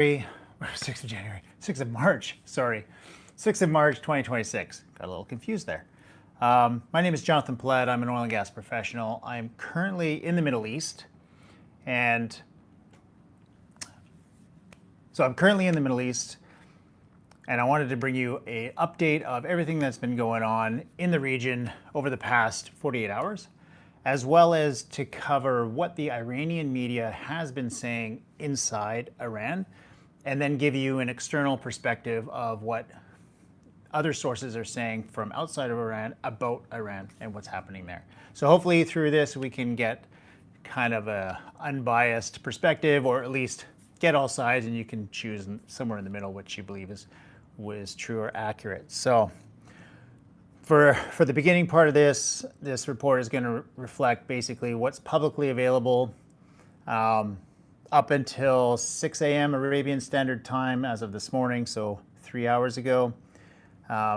6th of January, 6th of March, sorry. 6th of March, 2026. Got a little confused there. My name is Jonathan Platt. I'm an oil and gas professional. I'm currently in the Middle East. And so I'm currently in the Middle East, and I wanted to bring you an update of everything that's been going on in the region over the past 48 hours, as well as to cover what the Iranian media has been saying inside Iran, and then give you an external perspective of what other sources are saying from outside of Iran about Iran and what's happening there. So hopefully through this we can get kind of a unbiased perspective, or at least get all sides, and you can choose somewhere in the middle which you believe was true or accurate. So for the beginning part of this report is going to reflect basically what's publicly available up until 6 a.m. Arabian Standard Time as of this morning, so 3 hours ago.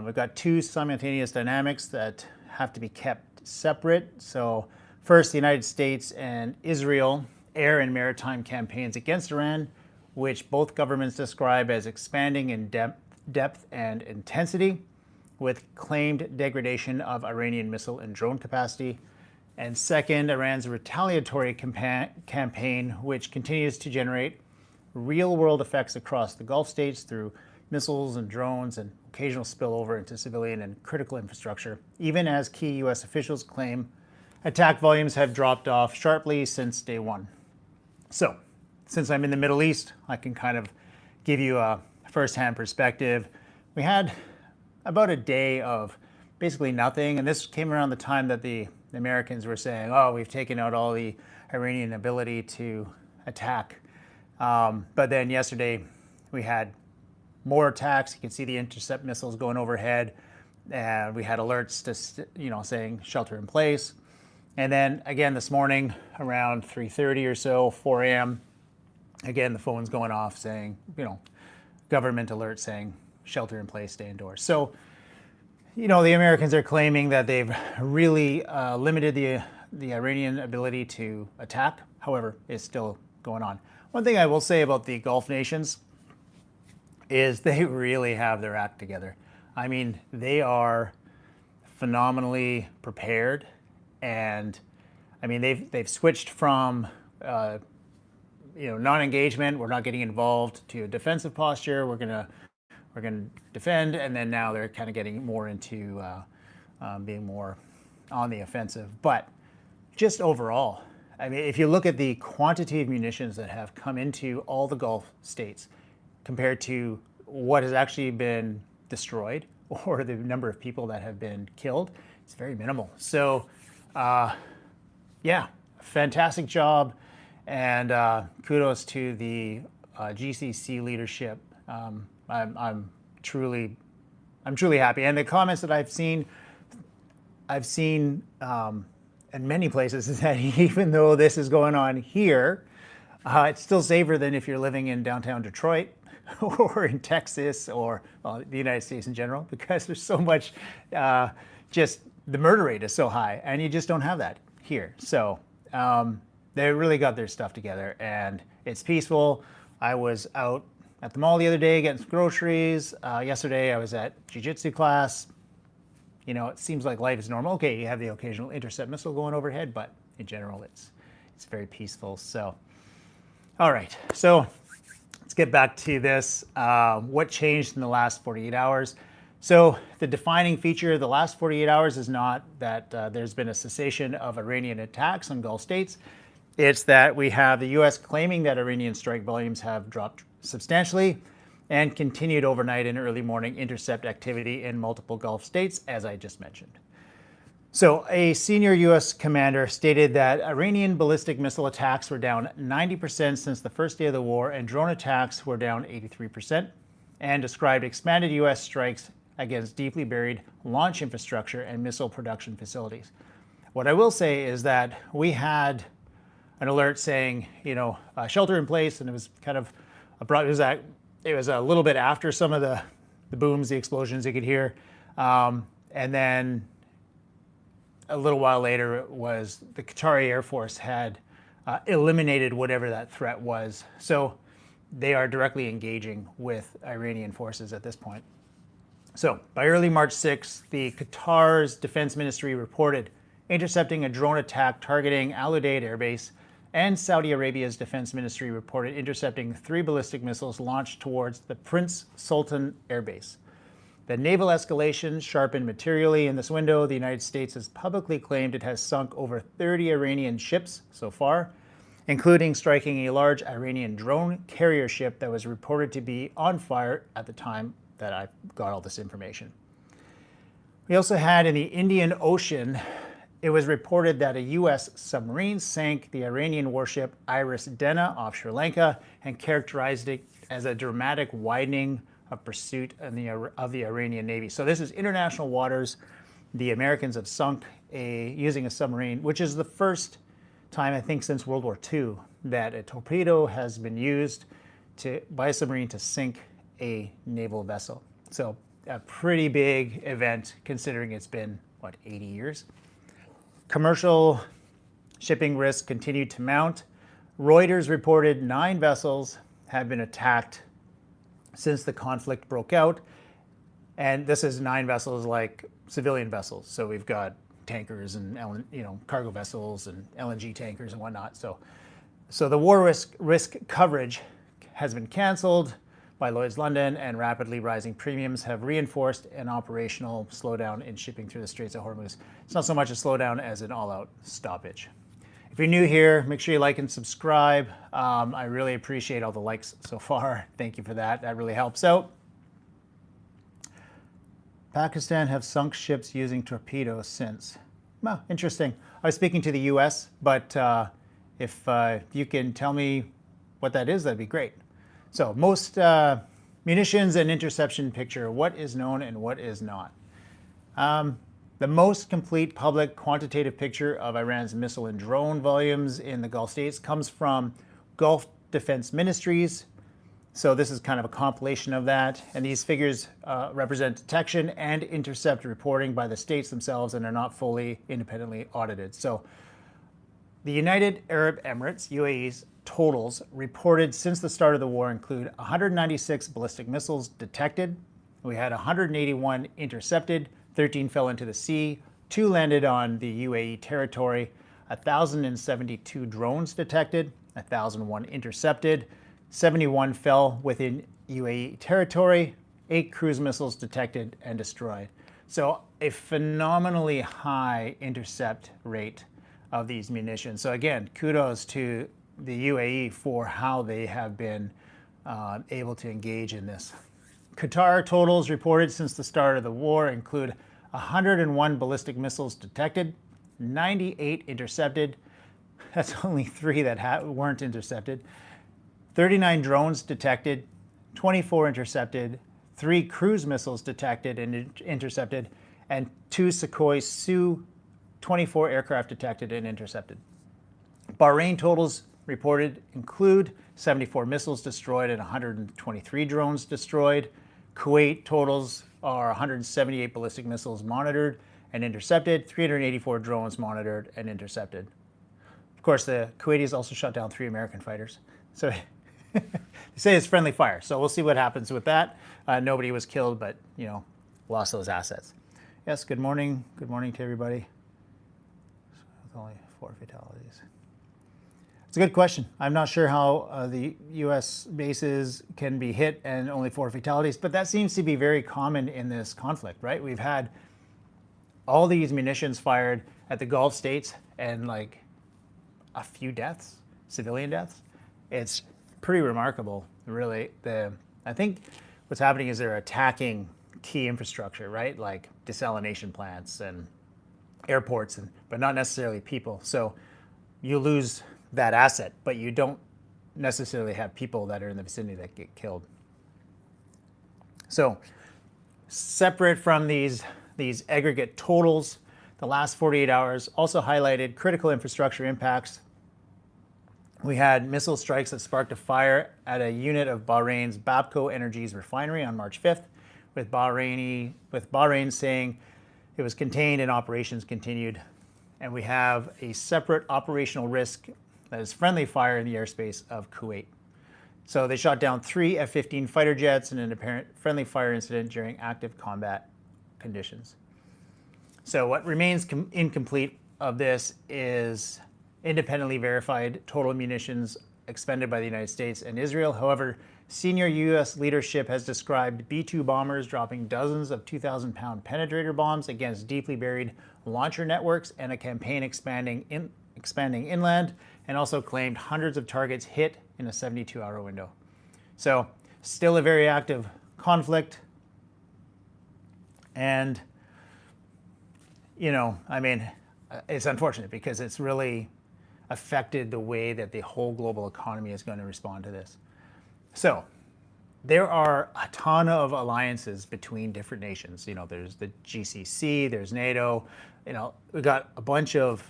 We've got two simultaneous dynamics that have to be kept separate. So first, the United States and Israel air and maritime campaigns against Iran, which both governments describe as expanding in depth and intensity, with claimed degradation of Iranian missile and drone capacity. And second, Iran's retaliatory campaign, which continues to generate real-world effects across the Gulf states through missiles and drones and occasional spillover into civilian and critical infrastructure, even as key U.S. officials claim attack volumes have dropped off sharply since day one. So, since I'm in the Middle East, I can kind of give you a first-hand perspective. We had about a day of basically nothing, and this came around the time that the Americans were saying, oh, we've taken out all the Iranian ability to attack. But then yesterday we had more attacks. You can see the intercept missiles going overhead, and we had alerts to, saying shelter in place. And then again this morning around 3:30 or so, 4 a.m., again the phone's going off saying, government alert saying shelter in place, stay indoors. So, the Americans are claiming that they've really limited the Iranian ability to attack. However, it's still going on. One thing I will say about the Gulf nations is they really have their act together. I mean, they are phenomenally prepared, and I mean they've switched from non-engagement, we're not getting involved, to a defensive posture. We're gonna defend, and then now they're kind of getting more into being more on the offensive. But just overall, I mean, if you look at the quantity of munitions that have come into all the Gulf states compared to what has actually been destroyed or the number of people that have been killed, it's very minimal. So, yeah, fantastic job, and kudos to the GCC leadership. I'm truly happy. And the comments that I've seen in many places is that even though this is going on here, it's still safer than if you're living in downtown Detroit or in Texas or the United States in general, because there's so much, just the murder rate is so high, and you just don't have that here. So they really got their stuff together, and it's peaceful. I was out at the mall the other day getting some groceries. Yesterday I was at jiu-jitsu class. It seems like life is normal. Okay, you have the occasional intercept missile going overhead, but in general it's very peaceful. So, all right, so let's get back to this. What changed in the last 48 hours? So the defining feature of the last 48 hours is not that there's been a cessation of Iranian attacks on Gulf states. It's that we have the U.S. claiming that Iranian strike volumes have dropped substantially and continued overnight and early morning intercept activity in multiple Gulf states, as I just mentioned. So a senior U.S. commander stated that Iranian ballistic missile attacks were down 90% since the first day of the war, and drone attacks were down 83%, and described expanded U.S. strikes against deeply buried launch infrastructure and missile production facilities. What I will say is that we had an alert saying, shelter in place, and it was kind of it was a little bit after some of the booms, the explosions you could hear, and then a little while later it was the Qatari Air Force had eliminated whatever that threat was. So they are directly engaging with Iranian forces at this point. So by early March 6th, the Qatar's defense ministry reported intercepting a drone attack targeting Al Udeid Air Base, and Saudi Arabia's defense ministry reported intercepting 3 ballistic missiles launched towards the Prince Sultan Air Base. The naval escalation sharpened materially in this window. The United States has publicly claimed it has sunk over 30 Iranian ships so far, including striking a large Iranian drone carrier ship that was reported to be on fire at the time that I got all this information. We also had in the Indian Ocean, it was reported that a U.S. submarine sank the Iranian warship Iris Dena off Sri Lanka and characterized it as a dramatic widening of pursuit of the Iranian Navy. So this is international waters. The Americans have sunk using a submarine, which is the first time, I think, since World War II that a torpedo has been used by a submarine to sink a naval vessel. So a pretty big event considering it's been, 80 years? Commercial shipping risk continued to mount. Reuters reported 9 vessels have been attacked since the conflict broke out. And this is 9 vessels like civilian vessels. So we've got tankers and cargo vessels and LNG tankers and whatnot. So the war risk coverage has been canceled by Lloyd's London, and rapidly rising premiums have reinforced an operational slowdown in shipping through the Straits of Hormuz. It's not so much a slowdown as an all-out stoppage. If you're new here, make sure you like and subscribe. I really appreciate all the likes so far. Thank you for that. That really helps out. Pakistan have sunk ships using torpedoes since. Well, interesting. I was speaking to the US, but if you can tell me what that is, that'd be great. So most munitions and interception picture, what is known and what is not. The most complete public quantitative picture of Iran's missile and drone volumes in the Gulf states comes from Gulf Defense Ministries. So this is kind of a compilation of that. And these figures represent detection and intercept reporting by the states themselves and are not fully independently audited. So the United Arab Emirates, UAE's, totals reported since the start of the war include 196 ballistic missiles detected. We had 181 intercepted, 13 fell into the sea, 2 landed on the UAE territory, 1,072 drones detected, 1,001 intercepted, 71 fell within UAE territory, 8 cruise missiles detected and destroyed. So a phenomenally high intercept rate of these munitions. So again, kudos to the UAE for how they have been able to engage in this. Qatar totals reported since the start of the war include 101 ballistic missiles detected, 98 intercepted. That's only 3 that weren't intercepted. 39 drones detected, 24 intercepted, 3 cruise missiles detected and intercepted, and 2 Sukhoi Su-24 aircraft detected and intercepted. Bahrain totals reported include 74 missiles destroyed and 123 drones destroyed. Kuwait totals are 178 ballistic missiles monitored and intercepted, 384 drones monitored and intercepted. Of course, the Kuwaitis also shot down 3 American fighters. So they say it's friendly fire. So we'll see what happens with that. Nobody was killed, but lost those assets. Yes, good morning. Good morning to everybody. With only 4 fatalities. It's a good question. I'm not sure how the U.S. bases can be hit and only 4 fatalities, but that seems to be very common in this conflict, right? We've had all these munitions fired at the Gulf states and like a few deaths, civilian deaths. It's pretty remarkable, really. I think what's happening is they're attacking key infrastructure, right? Like desalination plants and airports, but not necessarily people. So you lose that asset, but you don't necessarily have people that are in the vicinity that get killed. So separate from these aggregate totals, the last 48 hours also highlighted critical infrastructure impacts. We had missile strikes that sparked a fire at a unit of Bahrain's Babco Energy's refinery on March 5th, with Bahrain saying it was contained and operations continued. And we have a separate operational risk that is friendly fire in the airspace of Kuwait. So they shot down 3 F-15 fighter jets in an apparent friendly fire incident during active combat conditions. So what remains incomplete of this is independently verified total munitions expended by the United States and Israel. However, senior U.S. leadership has described B-2 bombers dropping dozens of 2,000-pound penetrator bombs against deeply buried launcher networks and a campaign expanding inland, and also claimed hundreds of targets hit in a 72-hour window. So still a very active conflict. And, I mean, it's unfortunate because it's really affected the way that the whole global economy is going to respond to this. So there are a ton of alliances between different nations. There's the GCC, there's NATO. We've got a bunch of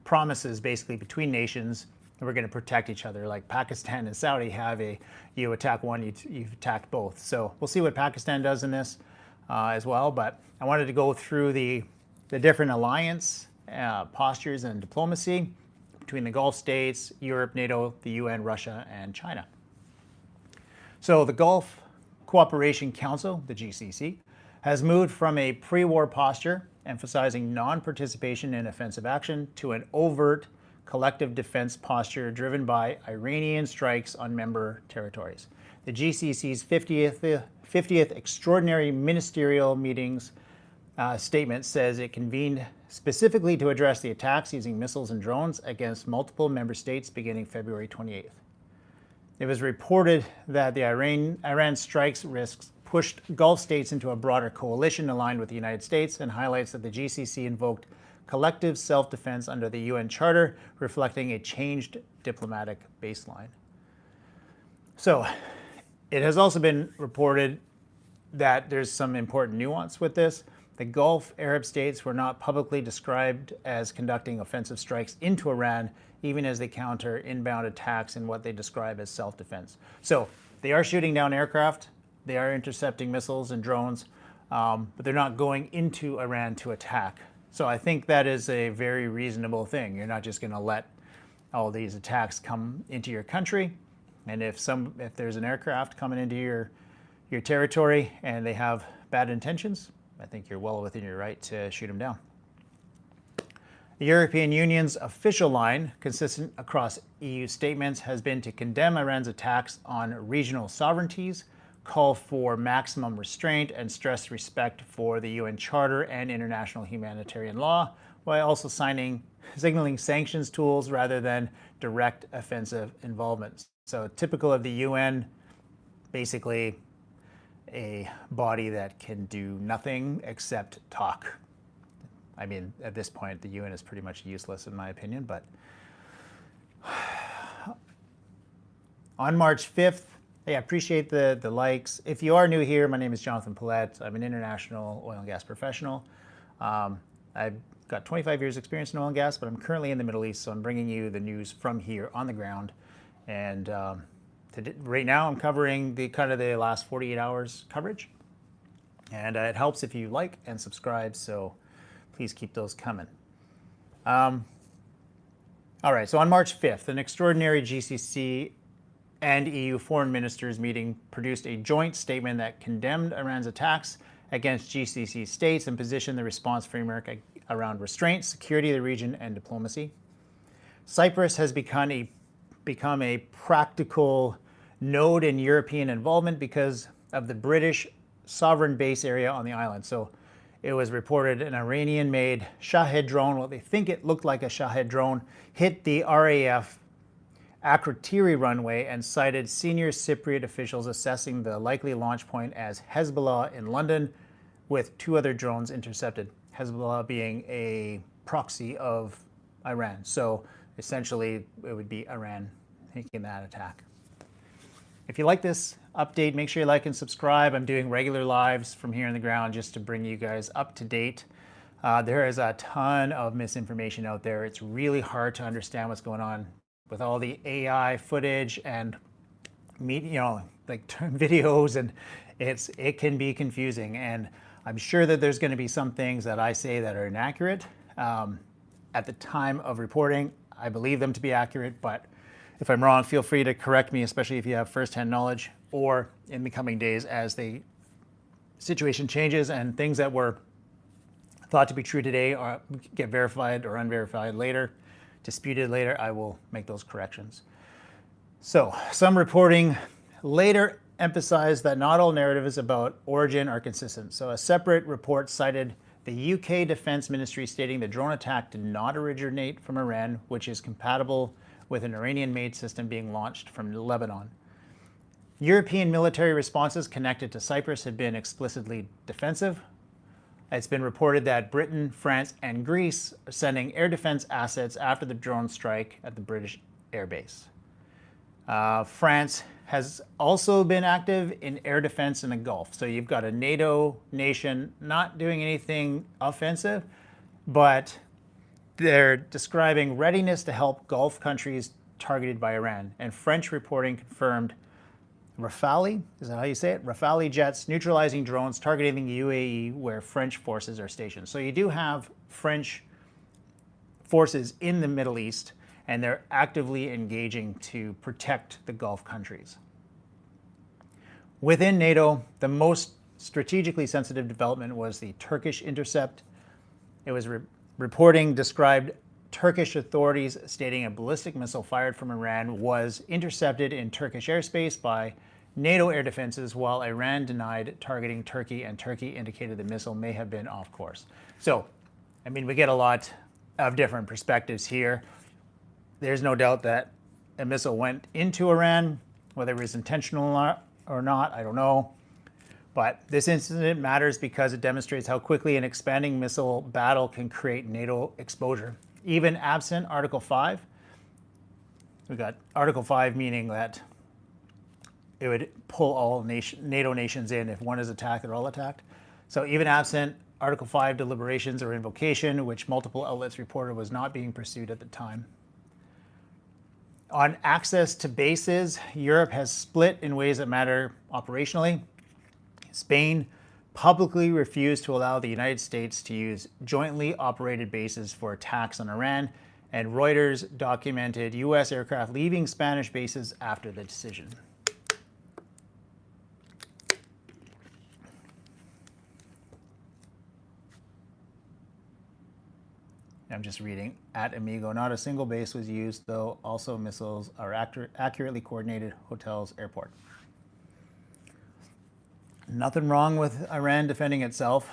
promises basically between nations that we're going to protect each other. Like Pakistan and Saudi have you attack one, you've attacked both. So we'll see what Pakistan does in this as well. But I wanted to go through the different alliance postures and diplomacy between the Gulf states, Europe, NATO, the UN, Russia, and China. So the Gulf Cooperation Council, the GCC, has moved from a pre-war posture, emphasizing non-participation in offensive action, to an overt collective defense posture driven by Iranian strikes on member territories. The GCC's 50th Extraordinary Ministerial Meetings statement says it convened specifically to address the attacks using missiles and drones against multiple member states beginning February 28th. It was reported that the Iran strikes risks pushed Gulf states into a broader coalition aligned with the United States, and highlights that the GCC invoked collective self-defense under the UN Charter, reflecting a changed diplomatic baseline. So it has also been reported that there's some important nuance with this. The Gulf Arab states were not publicly described as conducting offensive strikes into Iran, even as they counter inbound attacks in what they describe as self-defense. So they are shooting down aircraft, they are intercepting missiles and drones, but they're not going into Iran to attack. So I think that is a very reasonable thing. You're not just going to let all these attacks come into your country. And if there's an aircraft coming into your territory and they have bad intentions, I think you're well within your right to shoot them down. The European Union's official line, consistent across EU statements, has been to condemn Iran's attacks on regional sovereignties, call for maximum restraint, and stress respect for the UN Charter and international humanitarian law, while also signaling sanctions tools rather than direct offensive involvement. So typical of the UN, basically a body that can do nothing except talk. I mean, at this point, the UN is pretty much useless in my opinion, but on March 5th, hey, I appreciate the likes. If you are new here, my name is Jonathan Paulette. I'm an international oil and gas professional. I've got 25 years experience in oil and gas, but I'm currently in the Middle East, so I'm bringing you the news from here on the ground. And right now I'm covering the last 48 hours coverage. And it helps if you like and subscribe, so please keep those coming. All right, so on March 5th, an extraordinary GCC and EU foreign ministers meeting produced a joint statement that condemned Iran's attacks against GCC states and positioned the response framework around restraint, security of the region, and diplomacy. Cyprus has become a practical node in European involvement because of the British sovereign base area on the island. So it was reported an Iranian-made Shahed drone, what they think it looked like a Shahed drone, hit the RAF Akrotiri runway and cited senior Cypriot officials assessing the likely launch point as Hezbollah in London, with 2 other drones intercepted. Hezbollah being a proxy of Iran. So essentially, it would be Iran making that attack. If you like this update, make sure you like and subscribe. I'm doing regular lives from here on the ground just to bring you guys up to date. There is a ton of misinformation out there. It's really hard to understand what's going on with all the AI footage and videos, and it can be confusing. And I'm sure that there's going to be some things that I say that are inaccurate. At the time of reporting, I believe them to be accurate, but If I'm wrong, feel free to correct me, especially if you have firsthand knowledge, or in the coming days as the situation changes and things that were thought to be true today or get verified or unverified later, disputed later, I will make those corrections. So some reporting later emphasized that not all narratives about origin are consistent. So a separate report cited the UK Defense Ministry stating the drone attack did not originate from Iran, which is compatible with an Iranian-made system being launched from Lebanon. European military responses connected to Cyprus had been explicitly defensive. It's been reported that Britain, France, and Greece are sending air defense assets after the drone strike at the British airbase. France has also been active in air defense in the Gulf. So you've got a NATO nation not doing anything offensive, but they're describing readiness to help Gulf countries targeted by Iran. And French reporting confirmed Rafale, is that how you say it? Rafale jets neutralizing drones targeting the UAE where French forces are stationed. So you do have French forces in the Middle East, and they're actively engaging to protect the Gulf countries. Within NATO, the most strategically sensitive development was the Turkish Intercept. It was reporting described Turkish authorities stating a ballistic missile fired from Iran was intercepted in Turkish airspace by NATO air defenses, while Iran denied targeting Turkey, and Turkey indicated the missile may have been off course. So, I mean, we get a lot of different perspectives here. There's no doubt that a missile went into Iran, whether it was intentional or not, I don't know. But this incident matters because it demonstrates how quickly an expanding missile battle can create NATO exposure. Even absent Article 5, we got Article 5 meaning that it would pull all NATO nations in. If one is attacked, they're all attacked. So even absent Article 5 deliberations or invocation, which multiple outlets reported was not being pursued at the time. On access to bases, Europe has split in ways that matter operationally. Spain publicly refused to allow the United States to use jointly operated bases for attacks on Iran, and Reuters documented U.S. aircraft leaving Spanish bases after the decision. I'm just reading. At Amigo, not a single base was used, though also missiles are accurately coordinated, hotels, airport. Nothing wrong with Iran defending itself,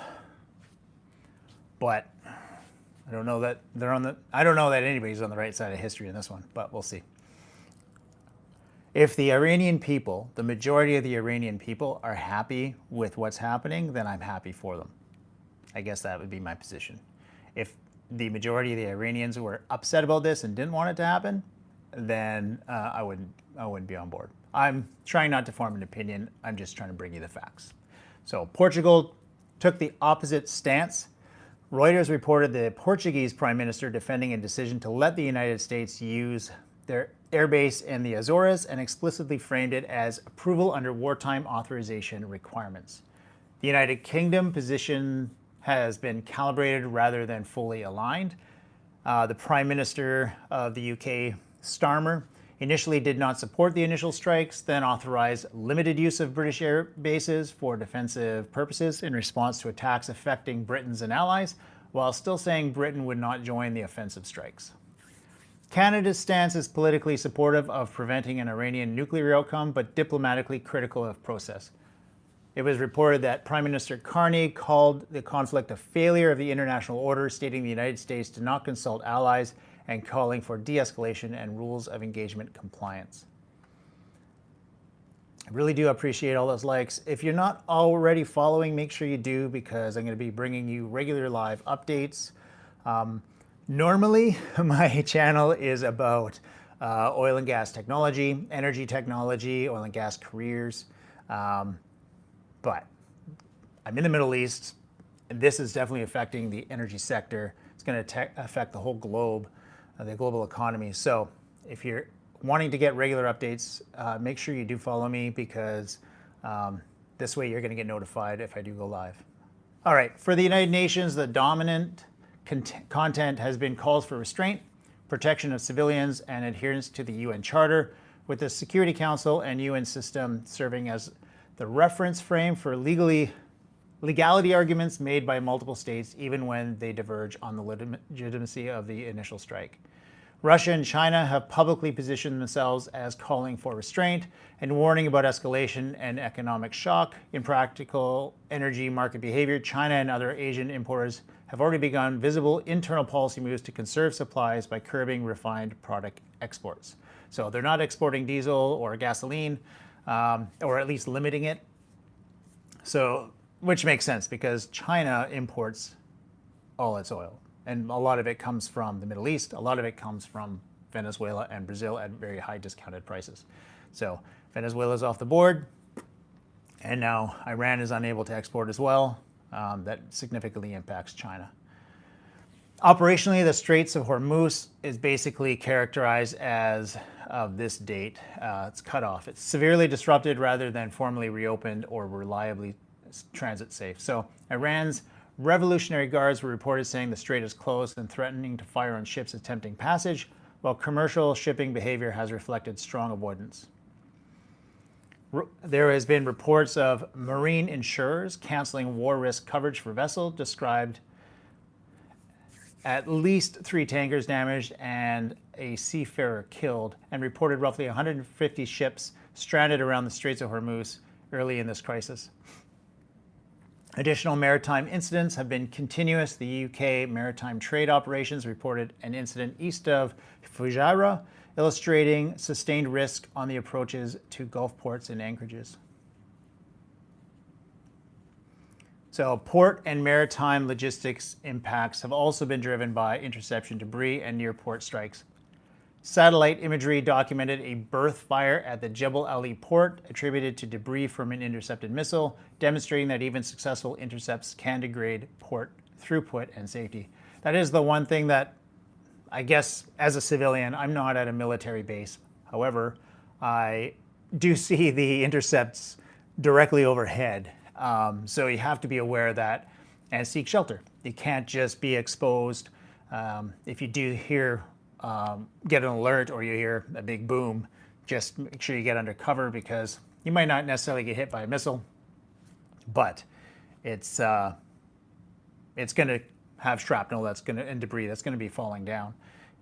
but I don't know that I don't know that anybody's on the right side of history in this one, but we'll see. If the Iranian people, the majority of the Iranian people, are happy with what's happening, then I'm happy for them. I guess that would be my position. If the majority of the Iranians were upset about this and didn't want it to happen, then I wouldn't be on board. I'm trying not to form an opinion. I'm just trying to bring you the facts. So Portugal took the opposite stance. Reuters reported the Portuguese Prime Minister defending a decision to let the United States use their airbase in the Azores and explicitly framed it as approval under wartime authorization requirements. The United Kingdom position has been calibrated rather than fully aligned. The Prime Minister of the UK, Starmer, initially did not support the initial strikes, then authorized limited use of British air bases for defensive purposes in response to attacks affecting Britons and allies, while still saying Britain would not join the offensive strikes. Canada's stance is politically supportive of preventing an Iranian nuclear outcome, but diplomatically critical of process. It was reported that Prime Minister Carney called the conflict a failure of the international order, stating the United States did not consult allies and calling for de-escalation and rules of engagement compliance. I really do appreciate all those likes. If you're not already following, make sure you do, because I'm going to be bringing you regular live updates. Normally, my channel is about oil and gas technology, energy technology, oil and gas careers. But I'm in the Middle East, and this is definitely affecting the energy sector. It's going to affect the whole globe, the global economy. So if you're wanting to get regular updates, make sure you do follow me, because this way you're going to get notified if I do go live. All right, for the United Nations, the dominant content has been calls for restraint, protection of civilians, and adherence to the UN Charter, with the Security Council and UN system serving as the reference frame for legality arguments made by multiple states, even when they diverge on the legitimacy of the initial strike. Russia and China have publicly positioned themselves as calling for restraint and warning about escalation and economic shock. In practical energy market behavior, China and other Asian importers have already begun visible internal policy moves to conserve supplies by curbing refined product exports. So they're not exporting diesel or gasoline, or at least limiting it. So, which makes sense because China imports all its oil. And a lot of it comes from the Middle East. A lot of it comes from Venezuela and Brazil at very high discounted prices. So Venezuela's off the board. And now Iran is unable to export as well. That significantly impacts China. Operationally, the Straits of Hormuz is basically characterized as of this date. It's cut off. It's severely disrupted rather than formally reopened or reliably transit safe. So Iran's Revolutionary Guards were reported saying the strait is closed and threatening to fire on ships attempting passage, while commercial shipping behavior has reflected strong avoidance. There has been reports of marine insurers canceling war risk coverage for vessels, described at least 3 tankers damaged and a seafarer killed, and reported roughly 150 ships stranded around the Straits of Hormuz early in this crisis. Additional maritime incidents have been continuous. The UK Maritime Trade Operations reported an incident east of Fujairah, illustrating sustained risk on the approaches to Gulf ports and anchorages. So port and maritime logistics impacts have also been driven by interception debris and near port strikes. Satellite imagery documented a berth fire at the Jebel Ali port attributed to debris from an intercepted missile, demonstrating that even successful intercepts can degrade port throughput and safety. That is the one thing that, I guess, as a civilian, I'm not at a military base. However, I do see the intercepts directly overhead. So you have to be aware of that and seek shelter. You can't just be exposed. If you do hear get an alert or you hear a big boom, just make sure you get under cover, because you might not necessarily get hit by a missile, but it's going to have shrapnel and debris that's going to be falling down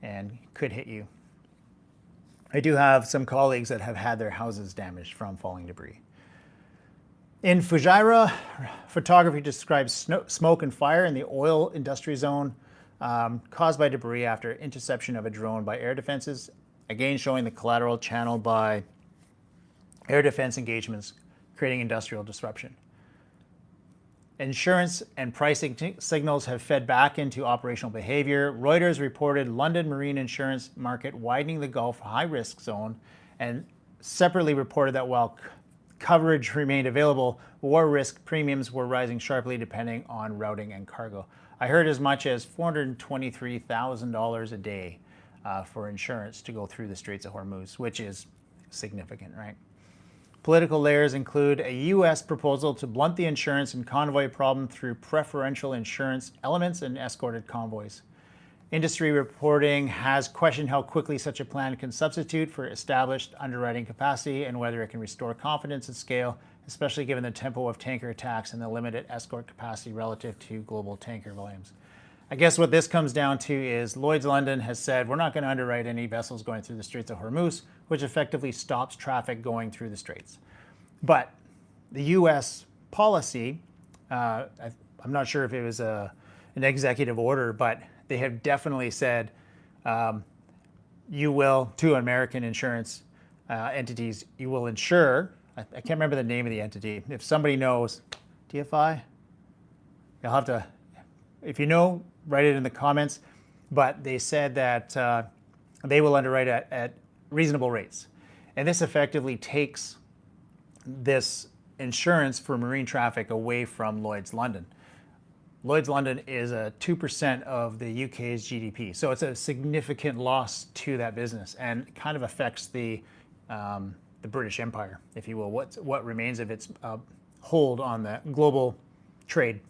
and could hit you. I do have some colleagues that have had their houses damaged from falling debris. In Fujairah, photography describes smoke and fire in the oil industry zone, caused by debris after interception of a drone by air defenses, again showing the collateral channeled by air defense engagements, creating industrial disruption. Insurance and pricing signals have fed back into operational behavior. Reuters reported London marine insurance market widening the Gulf high-risk zone, and separately reported that while coverage remained available, war risk premiums were rising sharply depending on routing and cargo. I heard as much as $423,000 a day for insurance to go through the Straits of Hormuz, which is significant, right? Political layers include a U.S. proposal to blunt the insurance and convoy problem through preferential insurance elements and escorted convoys. Industry reporting has questioned how quickly such a plan can substitute for established underwriting capacity and whether it can restore confidence at scale, especially given the tempo of tanker attacks and the limited escort capacity relative to global tanker volumes. I guess what this comes down to is Lloyd's London has said we're not going to underwrite any vessels going through the Straits of Hormuz, which effectively stops traffic going through the Straits. But the U.S. policy, I'm not sure if it was an executive order, but they have definitely said you will, to American insurance entities, you will insure, I can't remember the name of the entity. If somebody knows, DFI? You'll have to, if you know, write it in the comments. But they said that they will underwrite at reasonable rates. And this effectively takes this insurance for marine traffic away from Lloyd's London. Lloyd's London is 2% of the UK's GDP. So it's a significant loss to that business and kind of affects the British Empire, if you will, what remains of its hold on the global trade.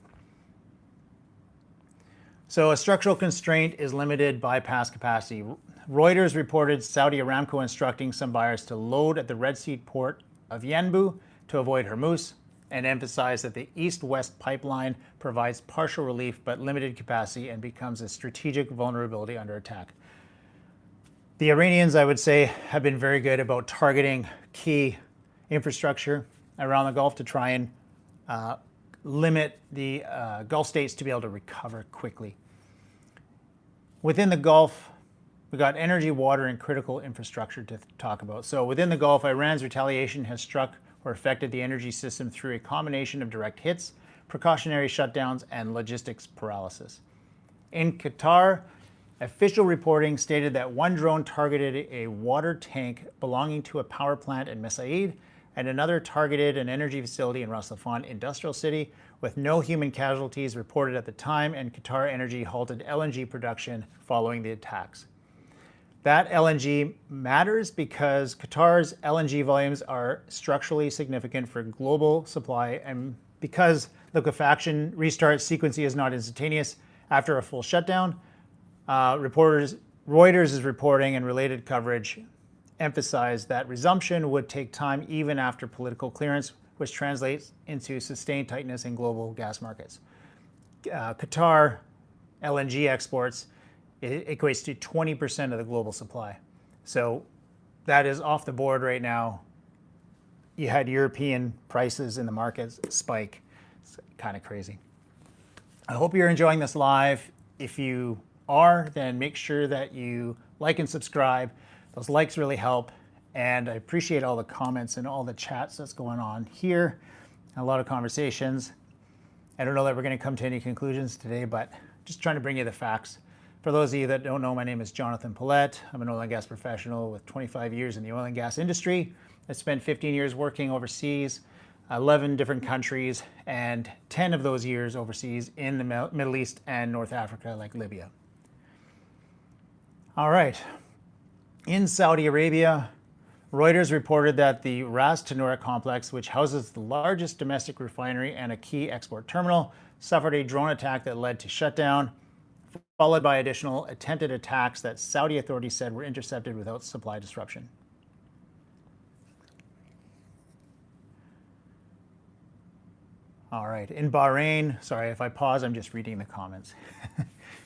So a structural constraint is limited bypass capacity. Reuters reported Saudi Aramco instructing some buyers to load at the Red Sea port of Yanbu to avoid Hormuz, and emphasized that the east-west pipeline provides partial relief but limited capacity and becomes a strategic vulnerability under attack. The Iranians, I would say, have been very good about targeting key infrastructure around the Gulf to try and limit the Gulf states to be able to recover quickly. Within the Gulf, we got energy, water, and critical infrastructure to talk about. So within the Gulf, Iran's retaliation has struck or affected the energy system through a combination of direct hits, precautionary shutdowns, and logistics paralysis. In Qatar, official reporting stated that one drone targeted a water tank belonging to a power plant in Mesaid, and another targeted an energy facility in Ras Laffan industrial city, with no human casualties reported at the time, and Qatar Energy halted LNG production following the attacks. That LNG matters because Qatar's LNG volumes are structurally significant for global supply, and because liquefaction restart sequencing is not instantaneous after a full shutdown. Reuters is reporting, and related coverage emphasized that resumption would take time even after political clearance, which translates into sustained tightness in global gas markets. Qatar LNG exports equates to 20% of the global supply. So that is off the board right now. You had European prices in the markets spike. It's kind of crazy. I hope you're enjoying this live. If you are, then make sure that you like and subscribe. Those likes really help. And I appreciate all the comments and all the chats that's going on here. A lot of conversations. I don't know that we're going to come to any conclusions today, but just trying to bring you the facts. For those of you that don't know, my name is Jonathan Paulette. I'm an oil and gas professional with 25 years in the oil and gas industry. I spent 15 years working overseas, 11 different countries, and 10 of those years overseas in the Middle East and North Africa, like Libya. All right. In Saudi Arabia, Reuters reported that the Ras Tanura complex, which houses the largest domestic refinery and a key export terminal, suffered a drone attack that led to shutdown, followed by additional attempted attacks that Saudi authorities said were intercepted without supply disruption. All right, in Bahrain, sorry if I pause, I'm just reading the comments.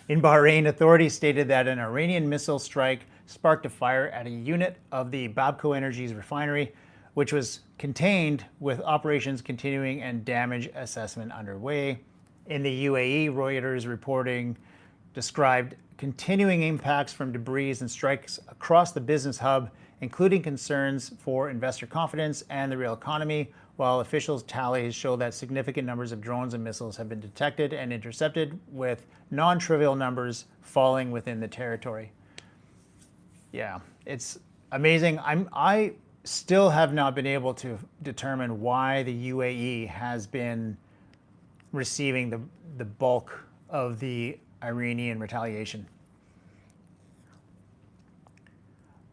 In Bahrain, authorities stated that an Iranian missile strike sparked a fire at a unit of the Babco Energy's refinery, which was contained, with operations continuing and damage assessment underway. In the UAE, Reuters reporting described continuing impacts from debris and strikes across the business hub, including concerns for investor confidence and the real economy, while officials' tallies show that significant numbers of drones and missiles have been detected and intercepted, with non-trivial numbers falling within the territory. Yeah, it's amazing. I still have not been able to determine why the UAE has been receiving the bulk of the Iranian retaliation.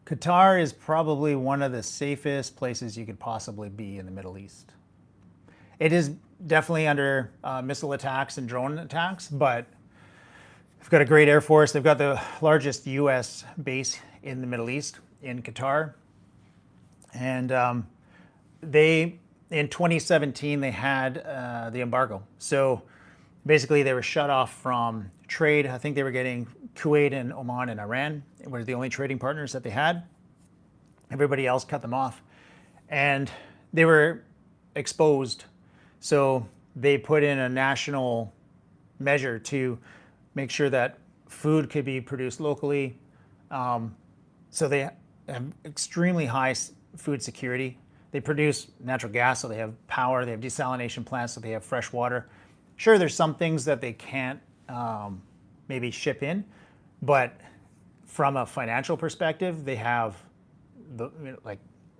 Qatar is probably one of the safest places you could possibly be in the Middle East. It is definitely under missile attacks and drone attacks, but they've got a great Air Force. They've got the largest U.S. base in the Middle East, in Qatar. And in 2017, they had the embargo. So basically, they were shut off from trade. I think they were getting Kuwait and Oman and Iran were the only trading partners that they had. Everybody else cut them off. And they were exposed. So they put in a national measure to make sure that food could be produced locally. So they have extremely high food security. They produce natural gas, so they have power. They have desalination plants, so they have fresh water. Sure, there's some things that they can't maybe ship in, but from a financial perspective, they have like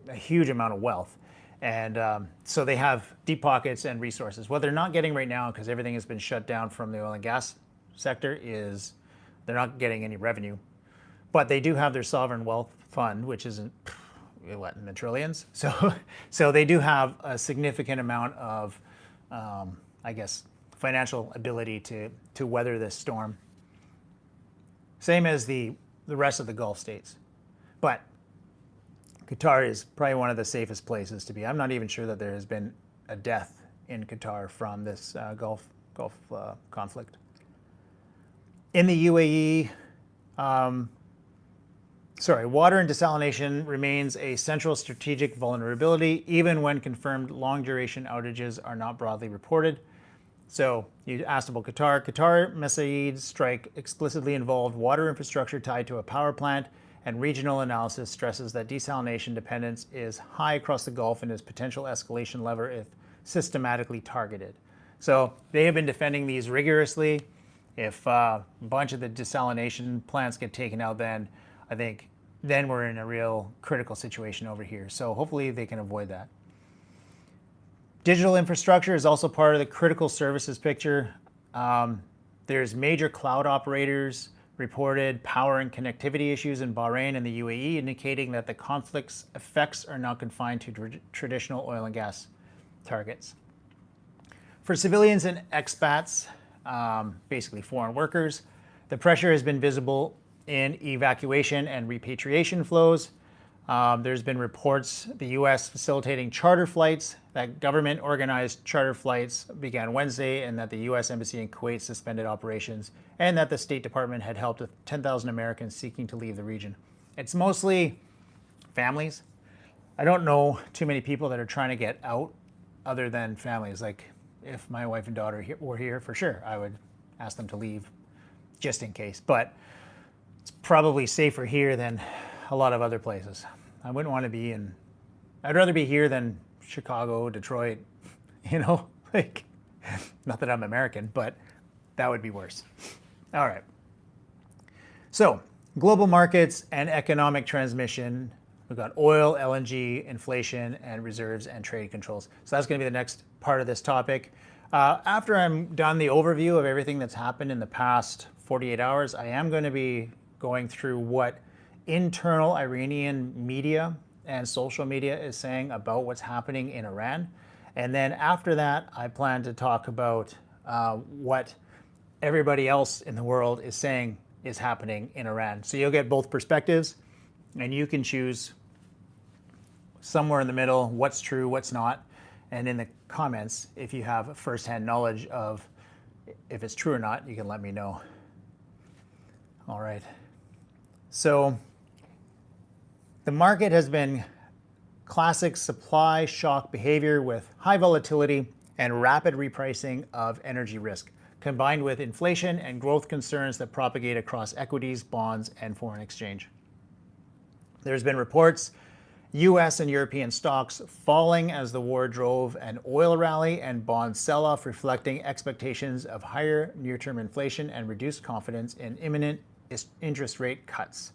a huge amount of wealth. And so they have deep pockets and resources. What they're not getting right now, because everything has been shut down from the oil and gas sector, is they're not getting any revenue. But they do have their sovereign wealth fund, which isn't, what, in the trillions? So they do have a significant amount of, I guess, financial ability to weather this storm. Same as the the rest of the Gulf states. But Qatar is probably one of the safest places to be. I'm not even sure that there has been a death in Qatar from this Gulf conflict. In the UAE, water and desalination remains a central strategic vulnerability, even when confirmed long-duration outages are not broadly reported. So you asked about Qatar. Qatar Messaid's strike explicitly involved water infrastructure tied to a power plant, and regional analysis stresses that desalination dependence is high across the Gulf and is potential escalation lever if systematically targeted. So they have been defending these rigorously. If a bunch of the desalination plants get taken out, then I think then we're in a real critical situation over here. So hopefully they can avoid that. Digital infrastructure is also part of the critical services picture. There's major cloud operators reported power and connectivity issues in Bahrain and the UAE, indicating that the conflict's effects are not confined to traditional oil and gas targets. For civilians and expats, basically foreign workers, the pressure has been visible in evacuation and repatriation flows. There's been reports the U.S. facilitating charter flights, that government-organized charter flights began Wednesday, and that the U.S. Embassy in Kuwait suspended operations, and that the State Department had helped with 10,000 Americans seeking to leave the region. It's mostly families. I don't know too many people that are trying to get out other than families. Like, if my wife and daughter were here, for sure, I would ask them to leave just in case. But it's probably safer here than a lot of other places. I wouldn't want to be in, I'd rather be here than Chicago, Detroit, like, not that I'm American, but that would be worse. All right. So, global markets and economic transmission. We've got oil, LNG, inflation, and reserves and trade controls. So that's going to be the next part of this topic. After I'm done the overview of everything that's happened in the past 48 hours, I am going to be going through what internal Iranian media and social media is saying about what's happening in Iran. And then after that, I plan to talk about what everybody else in the world is saying is happening in Iran. So you'll get both perspectives, and you can choose somewhere in the middle what's true, what's not. And in the comments, if you have firsthand knowledge of if it's true or not, you can let me know. All right. So the market has been classic supply shock behavior with high volatility and rapid repricing of energy risk, combined with inflation and growth concerns that propagate across equities, bonds, and foreign exchange. There's been reports US and European stocks falling as the war drove an oil rally and bond sell-off, reflecting expectations of higher near-term inflation and reduced confidence in imminent interest rate cuts.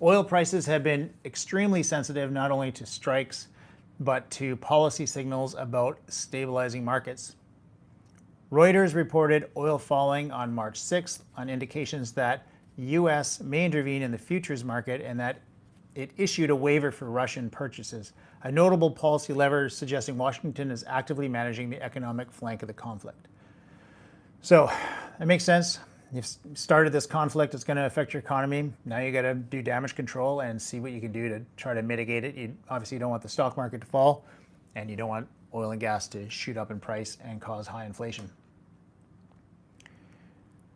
Oil prices have been extremely sensitive not only to strikes, but to policy signals about stabilizing markets. Reuters reported oil falling on March 6th on indications that US may intervene in the futures market and that it issued a waiver for Russian purchases, a notable policy lever suggesting Washington is actively managing the economic flank of the conflict. So that makes sense. You've started this conflict, it's going to affect your economy. Now you got to do damage control and see what you can do to try to mitigate it. You obviously don't want the stock market to fall, and you don't want oil and gas to shoot up in price and cause high inflation.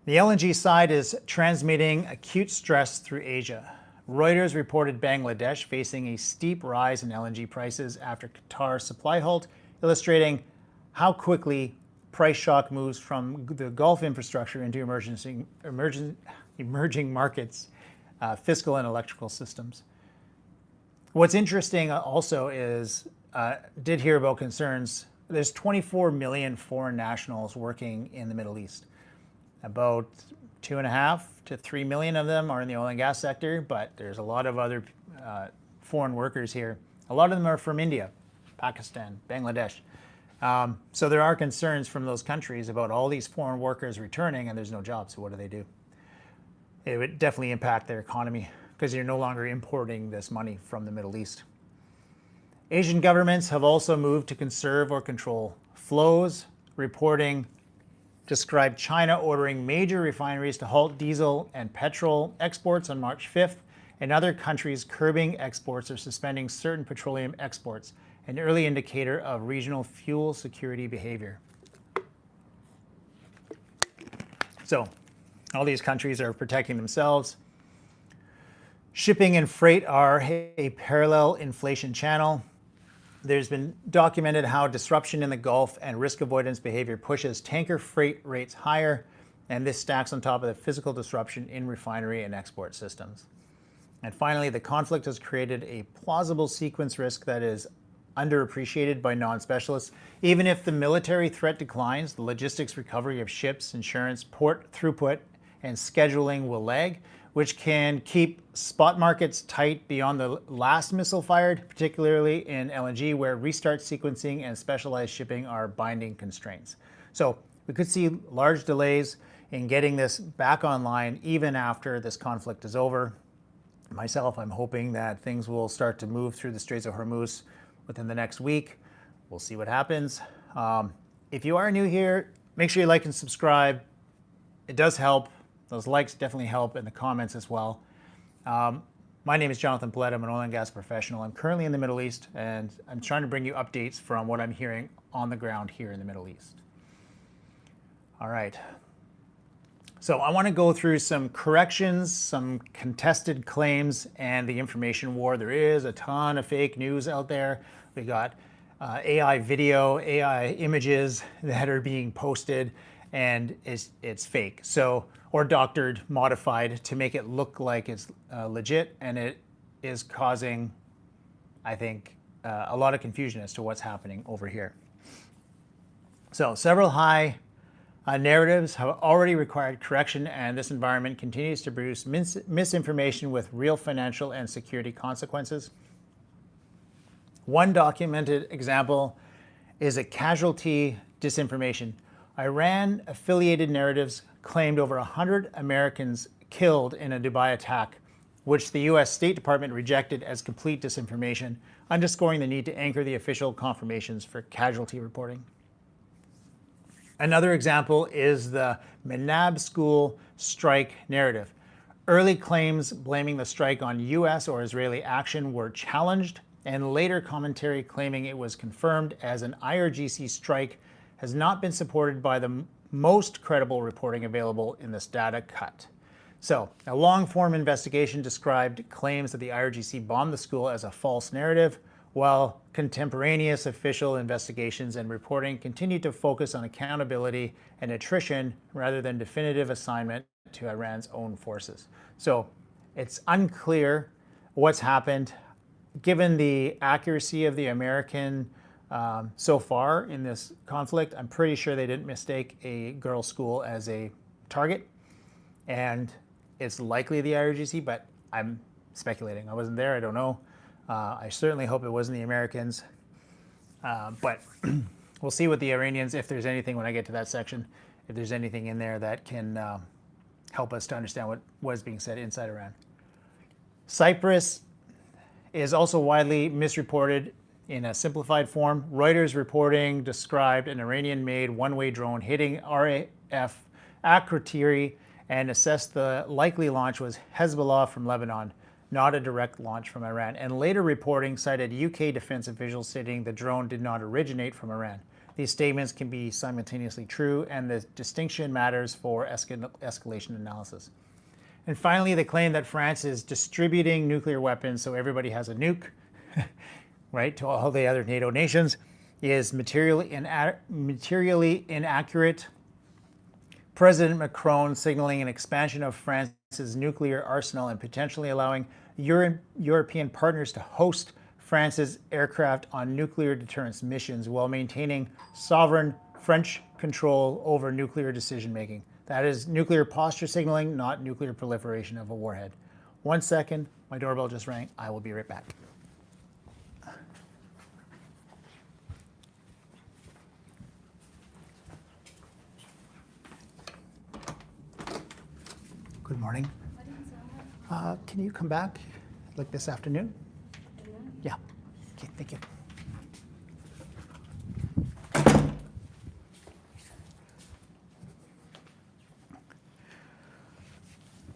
The LNG side is transmitting acute stress through Asia. Reuters reported Bangladesh facing a steep rise in LNG prices after Qatar's supply halt, illustrating how quickly price shock moves from the Gulf infrastructure into emerging markets, fiscal and electrical systems. What's interesting also is, did hear about concerns, there's 24 million foreign nationals working in the Middle East. About 2.5 to 3 million of them are in the oil and gas sector, but there's a lot of other foreign workers here. A lot of them are from India, Pakistan, Bangladesh. So there are concerns from those countries about all these foreign workers returning and there's no jobs, so what do? It would definitely impact their economy because you're no longer importing this money from the Middle East. Asian governments have also moved to conserve or control flows, reporting described China ordering major refineries to halt diesel and petrol exports on March 5th, and other countries curbing exports or suspending certain petroleum exports, an early indicator of regional fuel security behavior. So, all these countries are protecting themselves. Shipping and freight are a parallel inflation channel. There's been documented how disruption in the Gulf and risk avoidance behavior pushes tanker freight rates higher, and this stacks on top of the physical disruption in refinery and export systems. And finally, the conflict has created a plausible sequence risk that is underappreciated by non-specialists. Even if the military threat declines, the logistics recovery of ships, insurance, port throughput, and scheduling will lag, which can keep spot markets tight beyond the last missile fired, particularly in LNG, where restart sequencing and specialized shipping are binding constraints. So we could see large delays in getting this back online even after this conflict is over. Myself, I'm hoping that things will start to move through the Straits of Hormuz within the next week. We'll see what happens. If you are new here, make sure you like and subscribe. It does help. Those likes definitely help, in the comments as well. My name is Jonathan Paulette. I'm an oil and gas professional. I'm currently in the Middle East, and I'm trying to bring you updates from what I'm hearing on the ground here in the Middle East. All right. So I want to go through some corrections, some contested claims, and the information war. There is a ton of fake news out there. We got AI video, AI images that are being posted, and it's fake. So, or doctored, modified to make it look like it's legit, and it is causing, I think, a lot of confusion as to what's happening over here. So several high narratives have already required correction, and this environment continues to produce misinformation with real financial and security consequences. One documented example is a casualty disinformation. Iran-affiliated narratives claimed over 100 Americans killed in a Dubai attack, which the U.S. State Department rejected as complete disinformation, underscoring the need to anchor the official confirmations for casualty reporting. Another example is the Menab school strike narrative. Early claims blaming the strike on U.S. or Israeli action were challenged, and later commentary claiming it was confirmed as an IRGC strike has not been supported by the most credible reporting available in this data cut. So, a long-form investigation described claims that the IRGC bombed the school as a false narrative, while contemporaneous official investigations and reporting continued to focus on accountability and attrition rather than definitive assignment to Iran's own forces. So it's unclear what's happened. Given the accuracy of the American so far in this conflict, I'm pretty sure they didn't mistake a girls' school as a target. And it's likely the IRGC, but I'm speculating. I wasn't there, I don't know. I certainly hope it wasn't the Americans, but we'll see what the Iranians, if there's anything when I get to that section, if there's anything in there that can help us to understand what was being said inside Iran. Cyprus is also widely misreported in a simplified form. Reuters reporting described an Iranian-made one-way drone hitting RAF Akrotiri and assessed the likely launch was Hezbollah from Lebanon, not a direct launch from Iran. And later reporting cited UK defense officials stating the drone did not originate from Iran. These statements can be simultaneously true, and the distinction matters for escalation analysis. And finally, the claim that France is distributing nuclear weapons so everybody has a nuke, right, to all the other NATO nations, is materially inaccurate. President Macron signaling an expansion of France's nuclear arsenal and potentially allowing European partners to host France's aircraft on nuclear deterrence missions while maintaining sovereign French control over nuclear decision-making. That is nuclear posture signaling, not nuclear proliferation of a warhead. 1 second, my doorbell just rang. I will be right back. Good morning. Can you come back like this afternoon? Yeah. Okay, thank you.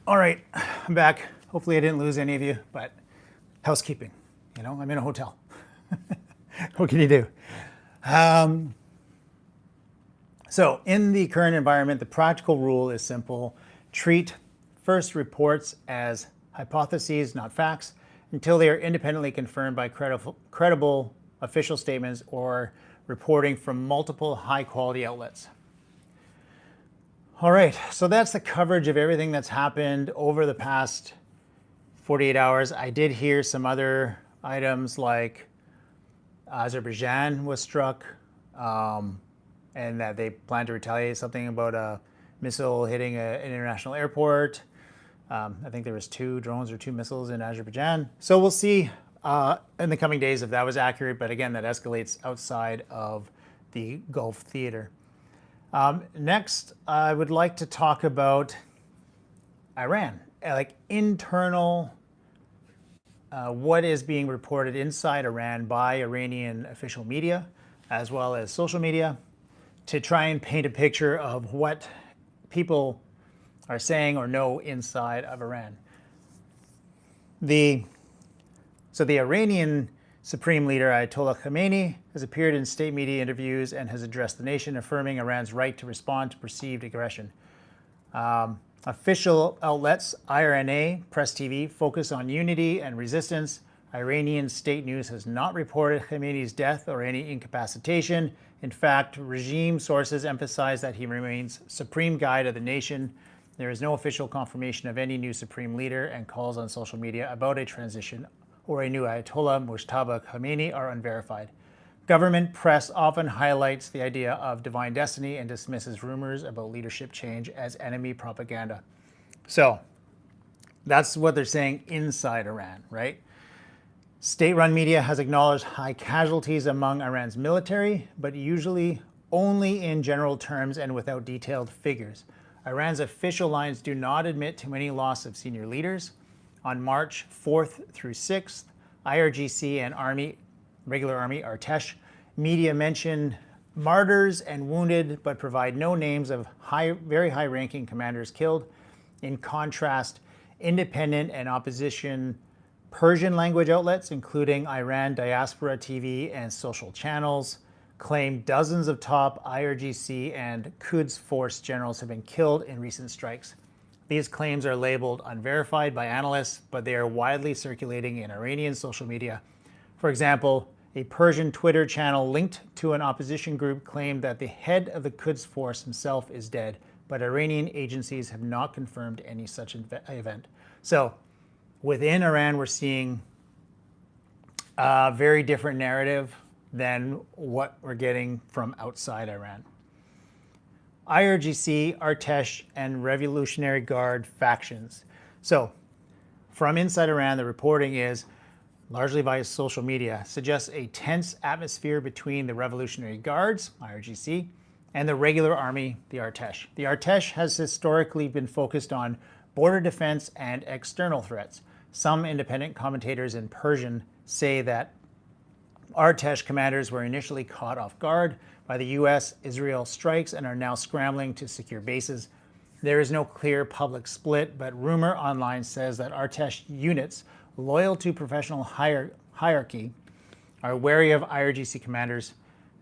All right, I'm back. Hopefully I didn't lose any of you, but housekeeping, I'm in a hotel. What can you do? So in the current environment, the practical rule is simple. Treat first reports as hypotheses, not facts, until they are independently confirmed by credible official statements or reporting from multiple high-quality outlets. All right, so that's the coverage of everything that's happened over the past 48 hours. I did hear some other items like Azerbaijan was struck, and that they plan to retaliate, something about a missile hitting an international airport. I think there was 2 drones or 2 missiles in Azerbaijan. So we'll see in the coming days if that was accurate, but again, that escalates outside of the Gulf theater. Next, I would like to talk about Iran, like internal, what is being reported inside Iran by Iranian official media, as well as social media, to try and paint a picture of what people are saying or know inside of Iran. So the Iranian Supreme Leader Ayatollah Khamenei has appeared in state media interviews and has addressed the nation, affirming Iran's right to respond to perceived aggression. Official outlets, IRNA, Press TV, focus on unity and resistance. Iranian state news has not reported Khamenei's death or any incapacitation. In fact, regime sources emphasize that he remains supreme guide of the nation. There is no official confirmation of any new supreme leader, and calls on social media about a transition or a new Ayatollah Mujtaba Khamenei are unverified. Government press often highlights the idea of divine destiny and dismisses rumors about leadership change as enemy propaganda. So that's what they're saying inside Iran, right? State-run media has acknowledged high casualties among Iran's military, but usually only in general terms and without detailed figures. Iran's official lines do not admit to any loss of senior leaders. On March 4th through 6th, IRGC and regular Army Artesh media mention martyrs and wounded, but provide no names of very high-ranking commanders killed. In contrast, independent and opposition Persian language outlets, including Iran Diaspora TV and social channels, claim dozens of top IRGC and Quds Force generals have been killed in recent strikes. These claims are labeled unverified by analysts, but they are widely circulating in Iranian social media. For example, a Persian Twitter channel linked to an opposition group claimed that the head of the Quds Force himself is dead, but Iranian agencies have not confirmed any such event. So within Iran, we're seeing a very different narrative than what we're getting from outside Iran. IRGC, Artesh, and Revolutionary Guard factions. So from inside Iran, the reporting is, largely via social media, suggests a tense atmosphere between the Revolutionary Guards, IRGC, and the regular army, the Artesh. The Artesh has historically been focused on border defense and external threats. Some independent commentators in Persian say that Artesh commanders were initially caught off guard by the US-Israel strikes and are now scrambling to secure bases. There is no clear public split, but rumor online says that Artesh units loyal to professional hierarchy are wary of IRGC commanders'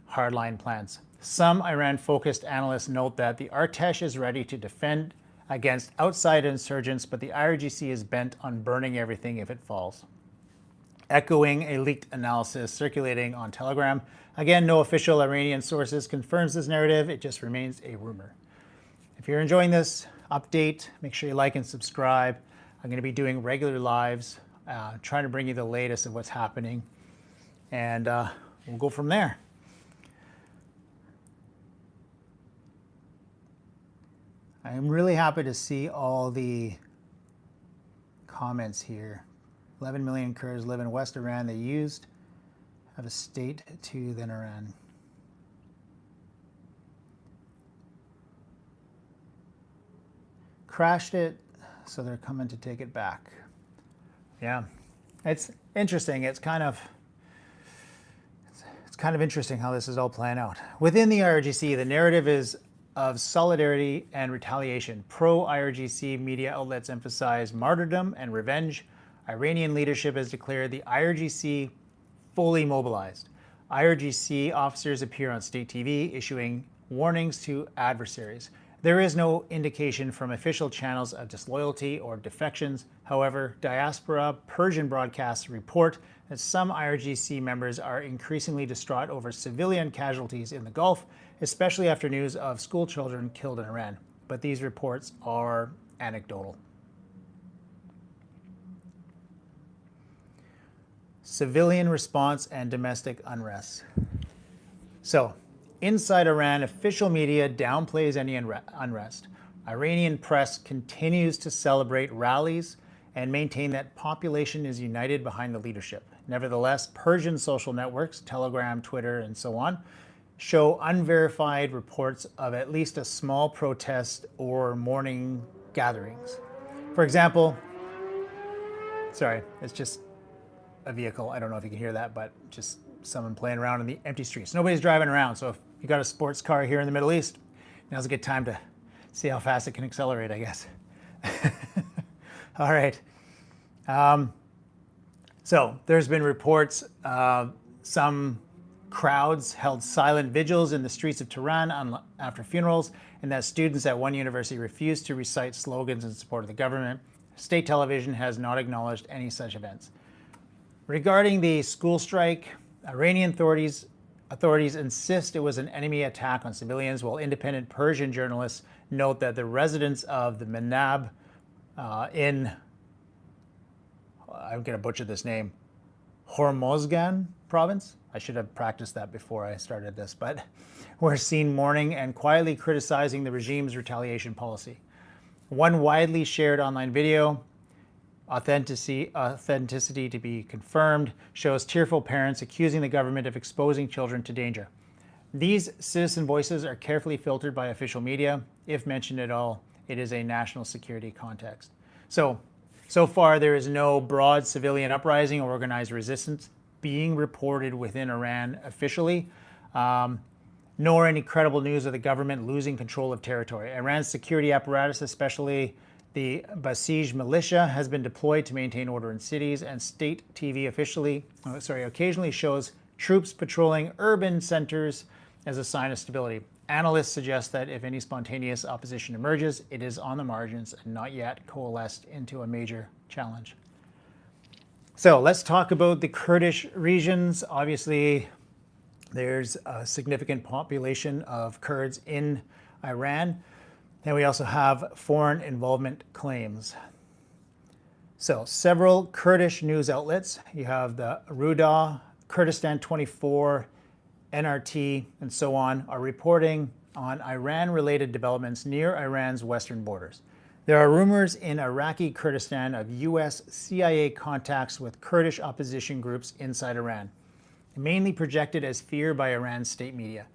hardline plans. Some Iran-focused analysts note that the Artesh is ready to defend against outside insurgents, but the IRGC is bent on burning everything if it falls. Echoing a leaked analysis circulating on Telegram. Again, no official Iranian sources confirms this narrative. It just remains a rumor. If you're enjoying this update, make sure you like and subscribe. I'm going to be doing regular lives, trying to bring you the latest of what's happening, and we'll go from there. I am really happy to see all the comments here. 11 million Kurds live in West Iran. They have a state to then Iran. Crashed it, so they're coming to take it back. Yeah, it's interesting. It's kind of interesting how this is all playing out. Within the IRGC, the narrative is of solidarity and retaliation. Pro-IRGC media outlets emphasize martyrdom and revenge. Iranian leadership has declared the IRGC fully mobilized. IRGC officers appear on state TV, issuing warnings to adversaries. There is no indication from official channels of disloyalty or defections. However, diaspora Persian broadcasts report that some IRGC members are increasingly distraught over civilian casualties in the Gulf, especially after news of school children killed in Iran. But these reports are anecdotal. Civilian response and domestic unrest. So, inside Iran, official media downplays any unrest. Iranian press continues to celebrate rallies and maintain that population is united behind the leadership. Nevertheless, Persian social networks, Telegram, Twitter, and so on, show unverified reports of at least a small protest or mourning gatherings. For example, sorry, it's just a vehicle. I don't know if you can hear that, but just someone playing around in the empty streets. Nobody's driving around, so if you got a sports car here in the Middle East, now's a good time to see how fast it can accelerate, I guess. All right. So there's been reports some crowds held silent vigils in the streets of Tehran after funerals, and that students at one university refused to recite slogans in support of the government. State television has not acknowledged any such events. Regarding the school strike, Iranian authorities insist it was an enemy attack on civilians, while independent Persian journalists note that the residents of the Menab in, I'm going to butcher this name, Hormozgan province. I should have practiced that before I started this, but were seen mourning and quietly criticizing the regime's retaliation policy. One widely shared online video, authenticity to be confirmed, shows tearful parents accusing the government of exposing children to danger. These citizen voices are carefully filtered by official media. If mentioned at all, it is a national security context. So far there is no broad civilian uprising or organized resistance being reported within Iran officially, nor any credible news of the government losing control of territory. Iran's security apparatus, especially the Basij militia, has been deployed to maintain order in cities, and state TV occasionally shows troops patrolling urban centers as a sign of stability. Analysts suggest that if any spontaneous opposition emerges, it is on the margins and not yet coalesced into a major challenge. So let's talk about the Kurdish regions. Obviously, there's a significant population of Kurds in Iran. Then we also have foreign involvement claims. So several Kurdish news outlets, you have the Ruda, Kurdistan 24, NRT, and so on, are reporting on Iran-related developments near Iran's western borders. There are rumors in Iraqi Kurdistan of US CIA contacts with Kurdish opposition groups inside Iran, mainly projected as fear by Iran's state media.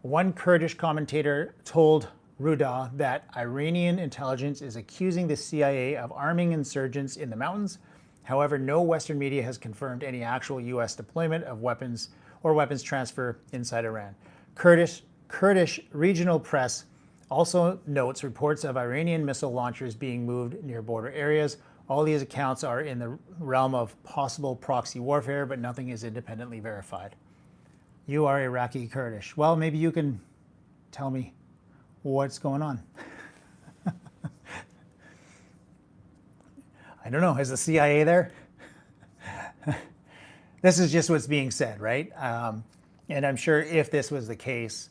One Kurdish commentator told Ruda that Iranian intelligence is accusing the CIA of arming insurgents in the mountains. However, no Western media has confirmed any actual US deployment of weapons or weapons transfer inside Iran. Kurdish regional press also notes reports of Iranian missile launchers being moved near border areas. All these accounts are in the realm of possible proxy warfare, but nothing is independently verified. You are Iraqi Kurdish. Well, maybe you can tell me what's going on. I don't know, is the CIA there? This is just what's being said, right? And I'm sure if this was the case,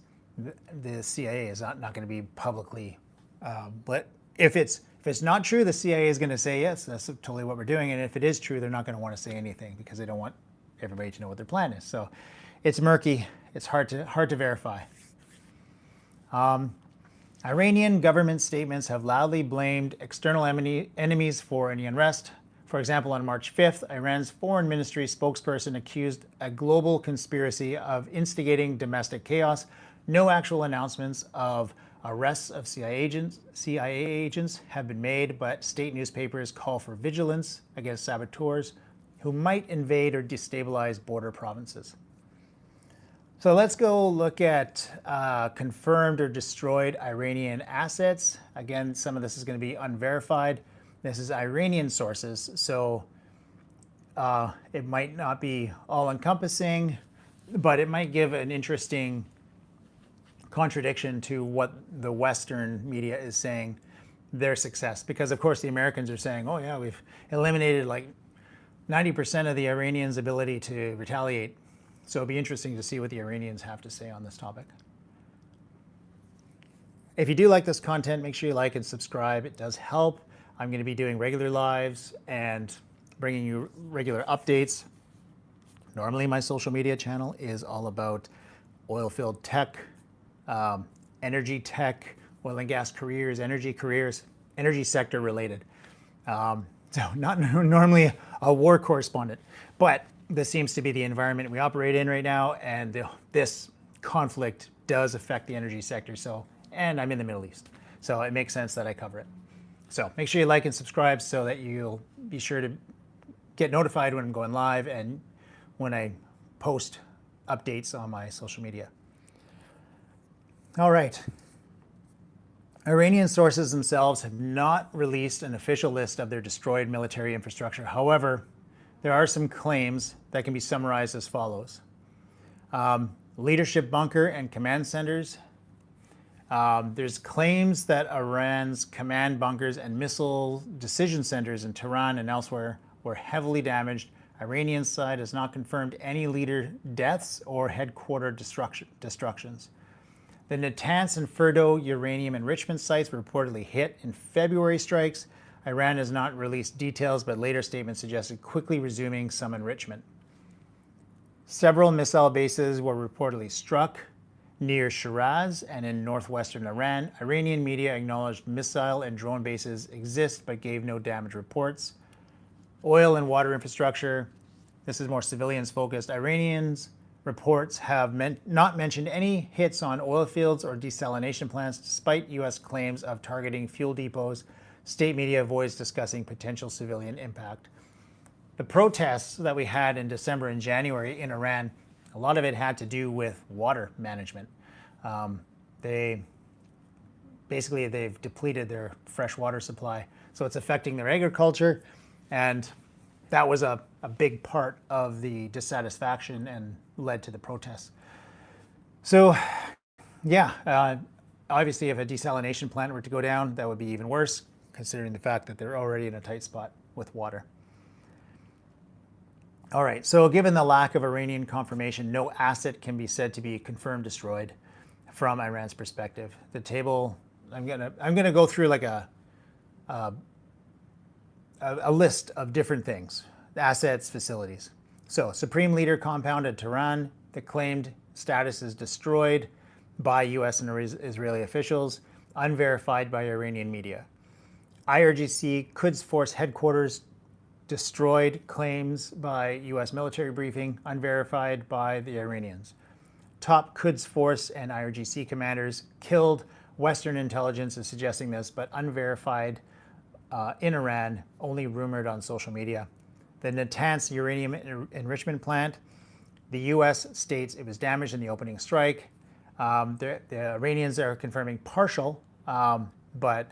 the CIA is not going to be publicly, but if it's not true, the CIA is going to say, yes, that's totally what we're doing. And if it is true, they're not going to want to say anything because they don't want everybody to know what their plan is. So it's murky. It's hard to verify. Iranian government statements have loudly blamed external enemies for any unrest. For example, on March 5th, Iran's foreign ministry spokesperson accused a global conspiracy of instigating domestic chaos. No actual announcements of arrests of CIA agents have been made, but state newspapers call for vigilance against saboteurs who might invade or destabilize border provinces. So let's go look at confirmed or destroyed Iranian assets. Again, some of this is going to be unverified. This is Iranian sources, so it might not be all-encompassing, but it might give an interesting contradiction to what the Western media is saying their success. Because of course the Americans are saying, oh yeah, we've eliminated like 90% of the Iranians' ability to retaliate. So it'll be interesting to see what the Iranians have to say on this topic. If you do like this content, make sure you like and subscribe. It does help. I'm going to be doing regular lives and bringing you regular updates. Normally my social media channel is all about oil field tech, energy tech, oil and gas careers, energy sector related. So not normally a war correspondent, but this seems to be the environment we operate in right now, and this conflict does affect the energy sector. So, and I'm in the Middle East, so it makes sense that I cover it. So make sure you like and subscribe so that you'll be sure to get notified when I'm going live and when I post updates on my social media. All right. Iranian sources themselves have not released an official list of their destroyed military infrastructure. However, there are some claims that can be summarized as follows. Leadership bunker and command centers. There's claims that Iran's command bunkers and missile decision centers in Tehran and elsewhere were heavily damaged. Iranian side has not confirmed any leader deaths or headquarter destructions. The Natanz and Fordo uranium enrichment sites were reportedly hit in February strikes. Iran has not released details, but later statements suggested quickly resuming some enrichment. Several missile bases were reportedly struck near Shiraz and in northwestern Iran. Iranian media acknowledged missile and drone bases exist, but gave no damage reports. Oil and water infrastructure. This is more civilians focused. Iranians reports have not mentioned any hits on oil fields or desalination plants, despite U.S. claims of targeting fuel depots. State media avoids discussing potential civilian impact. The protests that we had in December and January in Iran, a lot of it had to do with water management. They've depleted their fresh water supply, so it's affecting their agriculture, and that was a big part of the dissatisfaction and led to the protests. So, yeah, obviously if a desalination plant were to go down, that would be even worse, considering the fact that they're already in a tight spot with water. All right, so given the lack of Iranian confirmation, no asset can be said to be confirmed destroyed from Iran's perspective. The table, I'm gonna go through like a list of different things, assets, facilities. So Supreme Leader compound at Tehran, the claimed status is destroyed by US and Israeli officials, unverified by Iranian media. IRGC Quds Force headquarters destroyed, claims by US military briefing, unverified by the Iranians. Top Quds Force and IRGC commanders killed. Western intelligence is suggesting this, but unverified in Iran, only rumored on social media. The Natanz uranium enrichment plant, the US states it was damaged in the opening strike. The Iranians are confirming partial, but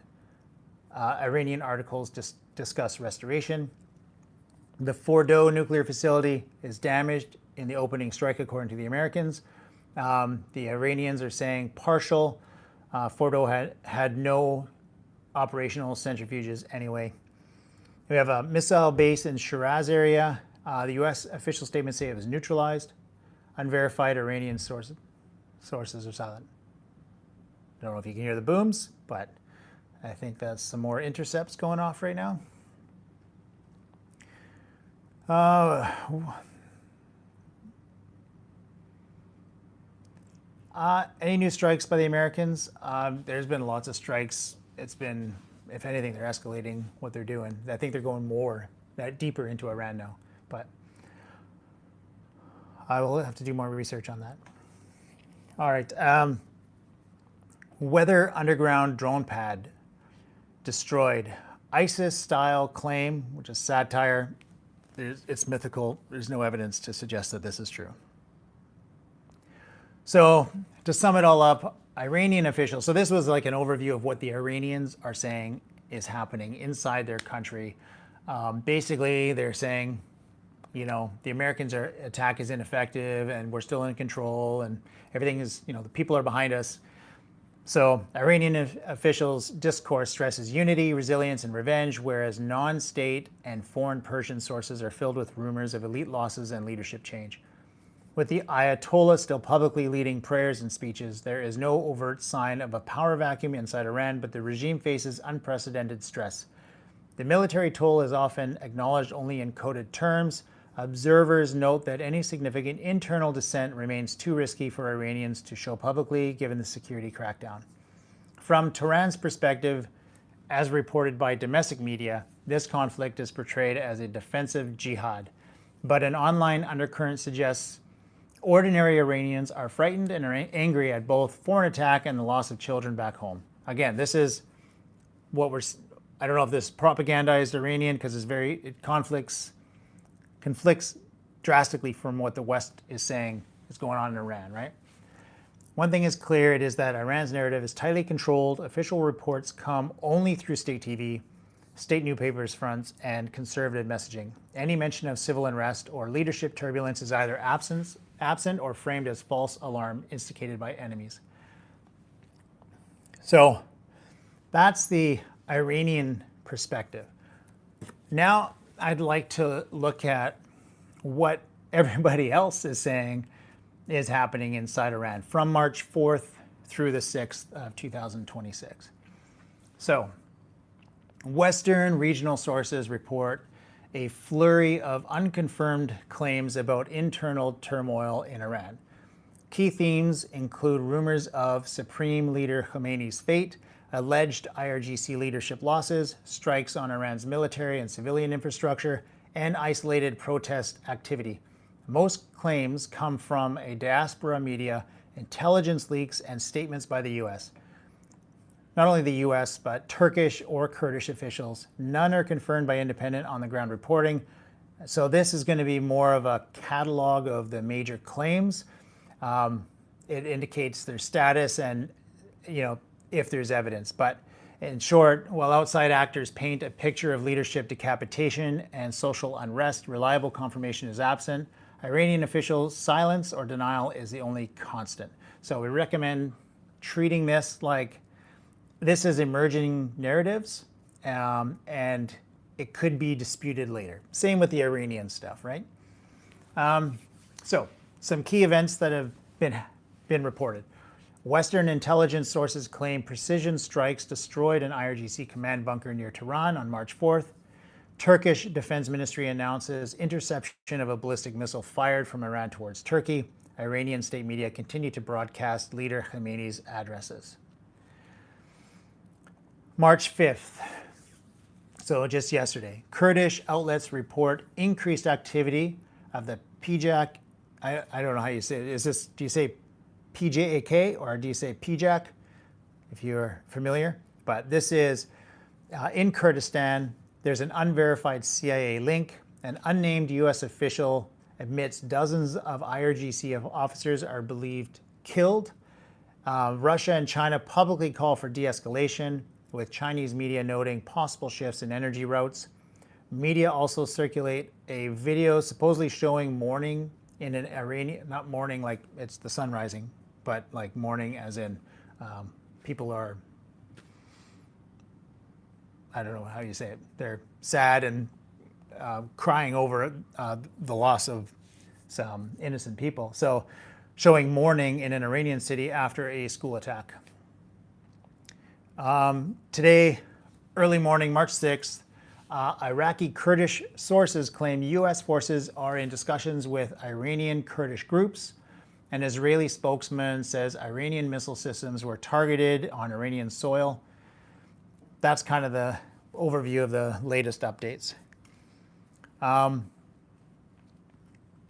Iranian articles discuss restoration. The Fordo nuclear facility is damaged in the opening strike, according to the Americans. The Iranians are saying partial. Fordo had no operational centrifuges anyway. We have a missile base in Shiraz area. The U.S. official statements say it was neutralized. Unverified Iranian sources are silent. Don't know if you can hear the booms, but I think that's some more intercepts going off right now. Any new strikes by the Americans? There's been lots of strikes. It's been, if anything, they're escalating what they're doing. I think they're going deeper into Iran now, but I will have to do more research on that. All right. Weather underground drone pad destroyed. ISIS-style claim, which is satire. It's mythical. There's no evidence to suggest that this is true. So to sum it all up, Iranian officials, so this was like an overview of what the Iranians are saying is happening inside their country. Basically, they're saying, you know, the Americans' attack is ineffective and we're still in control and everything is, you know, the people are behind us. So Iranian officials' discourse stresses unity, resilience, and revenge, whereas non-state and foreign Persian sources are filled with rumors of elite losses and leadership change. With the Ayatollah still publicly leading prayers and speeches, there is no overt sign of a power vacuum inside Iran, but the regime faces unprecedented stress. The military toll is often acknowledged only in coded terms. Observers note that any significant internal dissent remains too risky for Iranians to show publicly, given the security crackdown. From Tehran's perspective, as reported by domestic media, this conflict is portrayed as a defensive jihad. But an online undercurrent suggests ordinary Iranians are frightened and are angry at both foreign attack and the loss of children back home. Again, this is what I don't know if this is propagandized Iranian because it conflicts drastically from what the West is saying is going on in Iran, right? One thing is clear, it is that Iran's narrative is tightly controlled. Official reports come only through state TV, state newspapers fronts, and conservative messaging. Any mention of civil unrest or leadership turbulence is either absent or framed as false alarm instigated by enemies. So that's the Iranian perspective. Now I'd like to look at what everybody else is saying is happening inside Iran from March 4th through the 6th of 2026. So Western regional sources report a flurry of unconfirmed claims about internal turmoil in Iran. Key themes include rumors of Supreme Leader Khamenei's fate, alleged IRGC leadership losses, strikes on Iran's military and civilian infrastructure, and isolated protest activity. Most claims come from a diaspora media, intelligence leaks, and statements by the US. Not only the US, but Turkish or Kurdish officials. None are confirmed by independent on-the-ground reporting. So this is going to be more of a catalog of the major claims. It indicates their status and, you know, if there's evidence. But in short, while outside actors paint a picture of leadership decapitation and social unrest, reliable confirmation is absent. Iranian officials' silence or denial is the only constant. So we recommend treating this like this is emerging narratives, and it could be disputed later. Same with the Iranian stuff, right? So some key events that have been reported. Western intelligence sources claim precision strikes destroyed an IRGC command bunker near Tehran on March 4th. Turkish Defense Ministry announces interception of a ballistic missile fired from Iran towards Turkey. Iranian state media continue to broadcast leader Khamenei's addresses. March 5th, so just yesterday, Kurdish outlets report increased activity of the PJAK. I don't know how you say it. Do you say PJAK or do you say PJAK, if you're familiar? But this is in Kurdistan. There's an unverified CIA link. An unnamed US official admits dozens of IRGC officers are believed killed. Russia and China publicly call for de-escalation, with Chinese media noting possible shifts in energy routes. Media also circulate a video supposedly showing mourning in an Iranian, not mourning like it's the sun rising, but like mourning as in people are, I don't know how you say it, they're sad and crying over the loss of some innocent people. So showing mourning in an Iranian city after a school attack. Today, early morning, March 6th, Iraqi Kurdish sources claim US forces are in discussions with Iranian Kurdish groups. An Israeli spokesman says Iranian missile systems were targeted on Iranian soil. That's kind of the overview of the latest updates.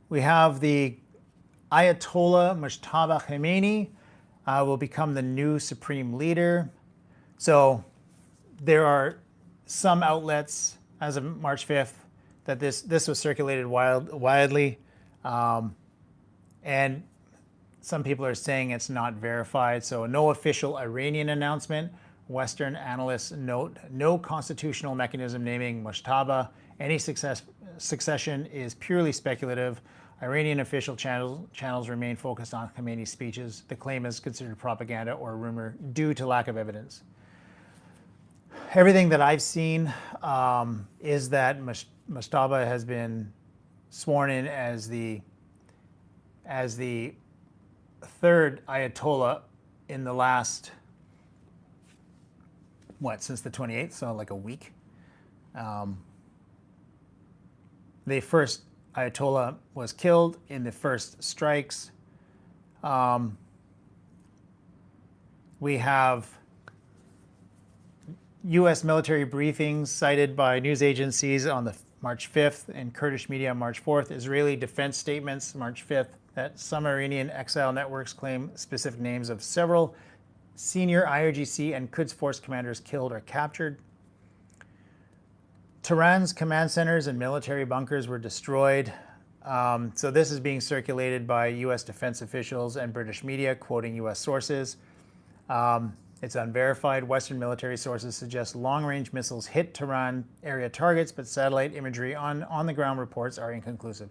We have the Ayatollah Mujtaba Khamenei will become the new supreme leader. So there are some outlets as of March 5th that this was circulated widely. And some people are saying it's not verified, so no official Iranian announcement. Western analysts note no constitutional mechanism naming Mujtaba. Any succession is purely speculative. Iranian official channels remain focused on Khamenei's speeches. The claim is considered propaganda or rumor due to lack of evidence. Everything that I've seen is that Mujtaba has been sworn in as the third Ayatollah in the last, since the 28th, so like a week. The first Ayatollah was killed in the first strikes. We have U.S. military briefings cited by news agencies on the March 5th and Kurdish media on March 4th. Israeli defense statements March 5th that some Iranian exile networks claim specific names of several senior IRGC and Quds Force commanders killed or captured. Tehran's command centers and military bunkers were destroyed. So this is being circulated by U.S. defense officials and British media, quoting U.S. sources. It's unverified. Western military sources suggest long-range missiles hit Tehran area targets, but satellite imagery on the ground reports are inconclusive.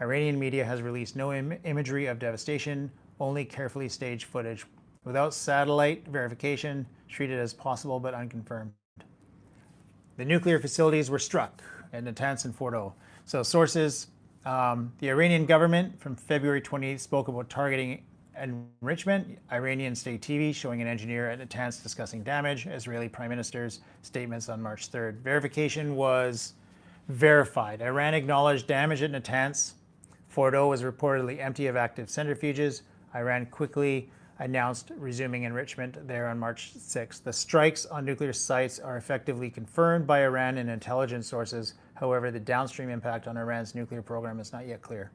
Iranian media has released no imagery of devastation, only carefully staged footage. Without satellite verification, treated as possible but unconfirmed. The nuclear facilities were struck at Natanz and Fordo. So sources, the Iranian government from February 28th spoke about targeting enrichment. Iranian state TV showing an engineer at Natanz discussing damage. Israeli prime minister's statements on March 3rd. Verification was verified. Iran acknowledged damage at Natanz. Fordo was reportedly empty of active centrifuges. Iran quickly announced resuming enrichment there on March 6th. The strikes on nuclear sites are effectively confirmed by Iran and intelligence sources. However, the downstream impact on Iran's nuclear program is not yet clear.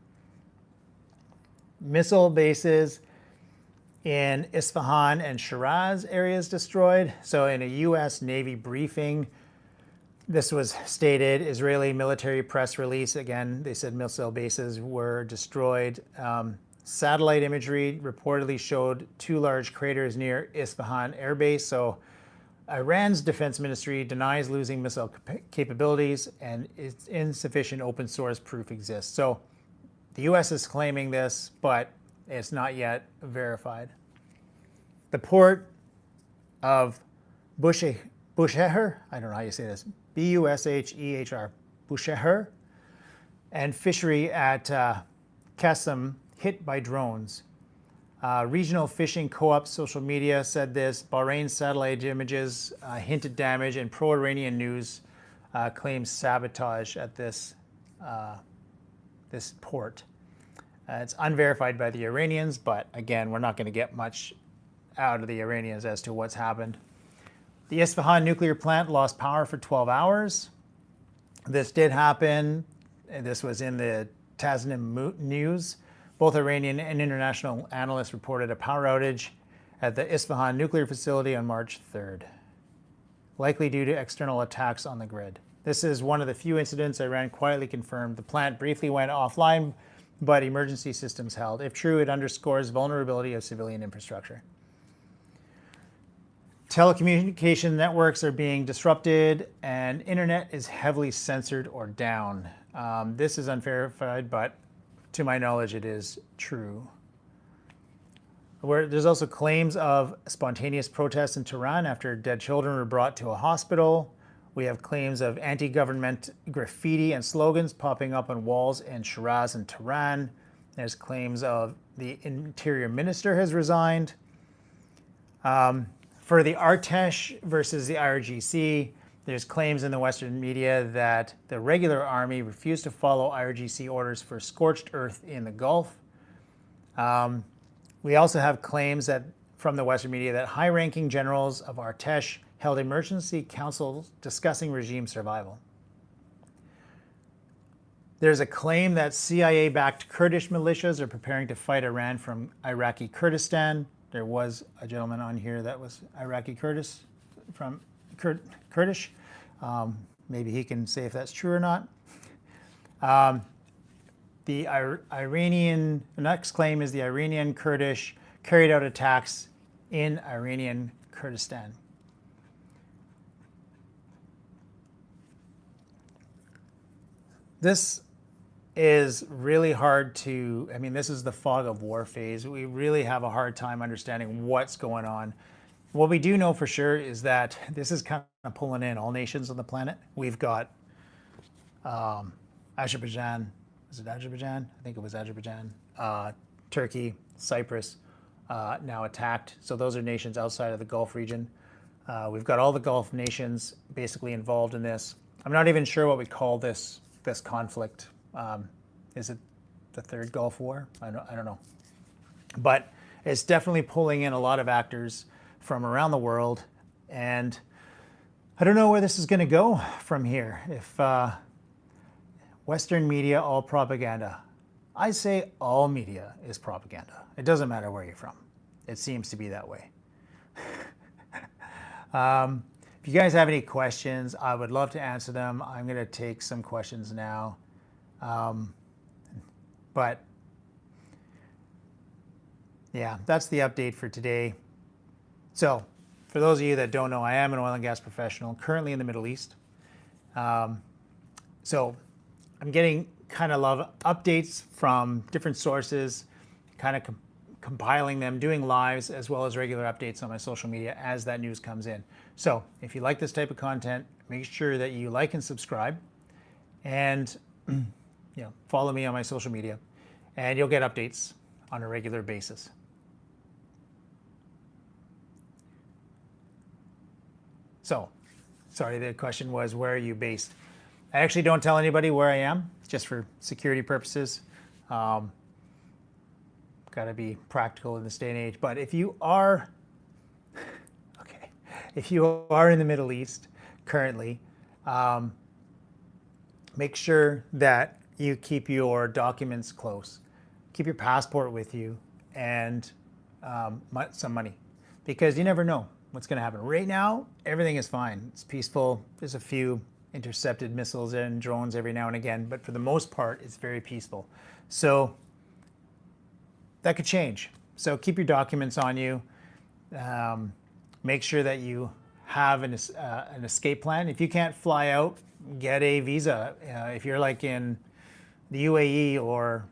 Missile bases in Isfahan and Shiraz areas destroyed. So in a U.S. Navy briefing, this was stated, Israeli military press release, again, they said missile bases were destroyed. Satellite imagery reportedly showed 2 large craters near Isfahan Air Base. So Iran's defense ministry denies losing missile capabilities, and it's insufficient open source proof exists. So the U.S. is claiming this, but it's not yet verified. The port of Bushehr, I don't know how you say this, Bushehr, Bushehr, and fishery at Qasem hit by drones. Regional fishing co-op social media said this. Bahrain satellite images hinted damage, and pro-Iranian news claims sabotage at this port. It's unverified by the Iranians, but again, we're not going to get much out of the Iranians as to what's happened. The Isfahan nuclear plant lost power for 12 hours. This did happen. This was in the Tasnim news. Both Iranian and international analysts reported a power outage at the Isfahan nuclear facility on March 3rd, likely due to external attacks on the grid. This is one of the few incidents Iran quietly confirmed. The plant briefly went offline, but emergency systems held. If true, it underscores vulnerability of civilian infrastructure. Telecommunication networks are being disrupted, and internet is heavily censored or down. This is unverified, but to my knowledge, it is true. There's also claims of spontaneous protests in Tehran after dead children were brought to a hospital. We have claims of anti-government graffiti and slogans popping up on walls in Shiraz and Tehran. There's claims of the interior minister has resigned. For the Artesh versus the IRGC, there's claims in the Western media that the regular army refused to follow IRGC orders for scorched earth in the Gulf. We also have claims that from the Western media that high-ranking generals of Artesh held emergency councils discussing regime survival. There's a claim that CIA-backed Kurdish militias are preparing to fight Iran from Iraqi Kurdistan. There was a gentleman on here that was Iraqi Kurdish. Maybe he can say if that's true or not. the Iranian, the next claim is the Iranian Kurdish carried out attacks in Iranian Kurdistan. This is really hard to, I mean, this is the fog of war phase. We really have a hard time understanding what's going on. What we do know for sure is that this is kind of pulling in all nations on the planet. We've got Azerbaijan, is it Azerbaijan? I think it was Azerbaijan. Turkey, Cyprus, now attacked. So those are nations outside of the Gulf region. We've got all the Gulf nations basically involved in this. I'm not even sure what we call this conflict. Is it the third Gulf War? I don't know. But it's definitely pulling in a lot of actors from around the world. And I don't know where this is going to go from here. If Western media, all propaganda. I say all media is propaganda. It doesn't matter where you're from. It seems to be that way. If you guys have any questions, I would love to answer them. I'm going to take some questions now. But yeah, that's the update for today. So for those of you that don't know, I am an oil and gas professional currently in the Middle East. So I'm getting kind of love updates from different sources, kind of compiling them, doing lives as well as regular updates on my social media as that news comes in. So if you like this type of content, make sure that you like and subscribe, and follow me on my social media, and you'll get updates on a regular basis. So, sorry, the question was, where are you based? I actually don't tell anybody where I am, just for security purposes. Got to be practical in this day and age. But if you are, if you are in the Middle East currently, make sure that you keep your documents close. Keep your passport with you, and some money, because you never know what's going to happen. Right now, everything is fine. It's peaceful. There's a few intercepted missiles and drones every now and again, but for the most part, it's very peaceful. So that could change. So keep your documents on you. Make sure that you have an escape plan. If you can't fly out, get a visa. If you're like in the UAE or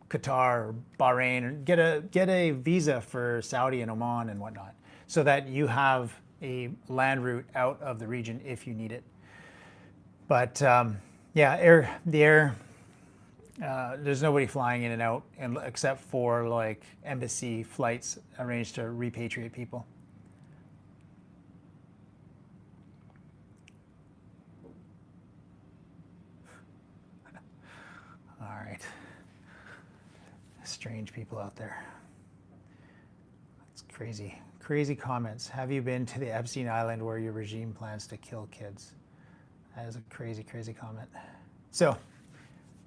Qatar or Bahrain, get a visa for Saudi and Oman and whatnot, so that you have a land route out of the region if you need it. But yeah, there's nobody flying in and out, except for like embassy flights arranged to repatriate people. All right. Strange people out there. It's crazy. Crazy comments. Have you been to the Epstein Island where your regime plans to kill kids? That is a crazy, crazy comment. So,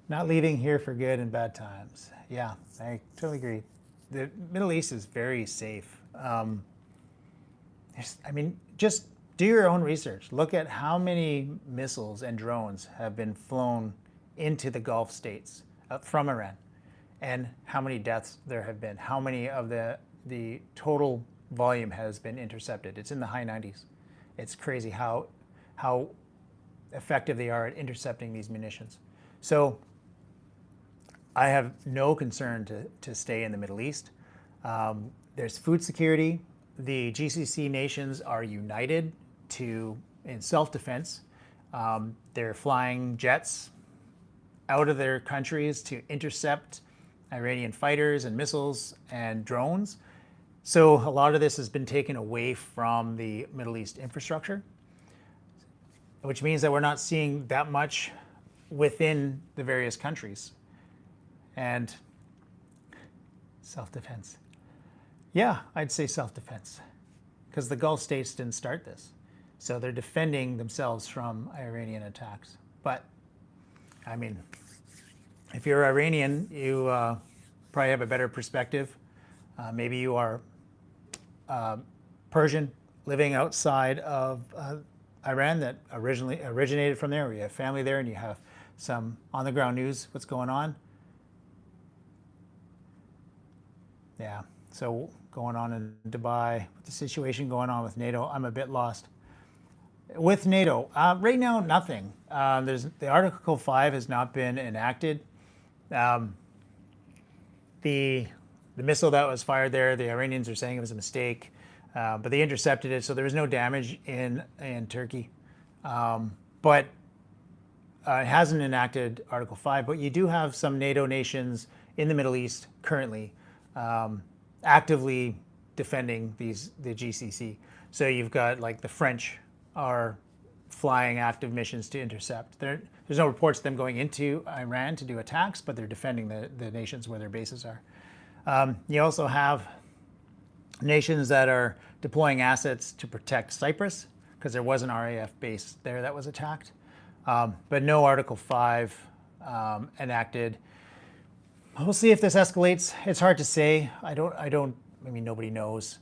not leaving here for good and bad times. Yeah, I totally agree. The Middle East is very safe. I mean, just do your own research. Look at how many missiles and drones have been flown into the Gulf states from Iran, and how many deaths there have been. How many of the total volume has been intercepted. It's in the high 90s. It's crazy how effective they are at intercepting these munitions. So I have no concern to stay in the Middle East. There's food security. The GCC nations are united in self-defense. They're flying jets out of their countries to intercept Iranian fighters and missiles and drones. So a lot of this has been taken away from the Middle East infrastructure, which means that we're not seeing that much within the various countries. And self-defense. Yeah, I'd say self-defense, because the Gulf states didn't start this. So they're defending themselves from Iranian attacks. But, I mean, if you're Iranian, you probably have a better perspective. Maybe you are Persian, living outside of Iran, that originally originated from there, or you have family there and you have some on the ground news, what's going on. Yeah, so going on in Dubai, with the situation going on with NATO, I'm a bit lost. With NATO, right now, nothing. There's the Article 5 has not been enacted. The missile that was fired there, the Iranians are saying it was a mistake, but they intercepted it, so there was no damage in Turkey. But it hasn't enacted Article 5, but you do have some NATO nations in the Middle East currently actively defending the GCC. So you've got like the French are flying active missions to intercept. There's no reports of them going into Iran to do attacks, but they're defending the nations where their bases are. You also have nations that are deploying assets to protect Cyprus, because there was an RAF base there that was attacked. But no Article 5 enacted. We'll see if this escalates. It's hard to say. I mean, nobody knows.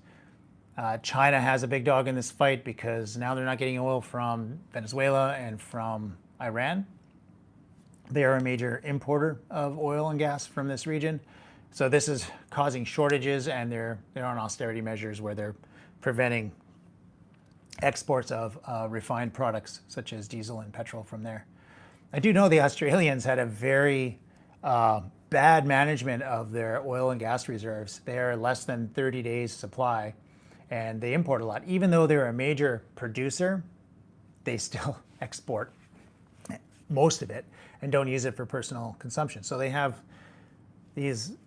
China has a big dog in this fight because now they're not getting oil from Venezuela and from Iran. They are a major importer of oil and gas from this region. So this is causing shortages, and they're on austerity measures where they're preventing exports of refined products such as diesel and petrol from there. I do know the Australians had a very bad management of their oil and gas reserves. They are less than 30 days supply, and they import a lot. Even though they're a major producer, they still export most of it and don't use it for personal consumption. So they have these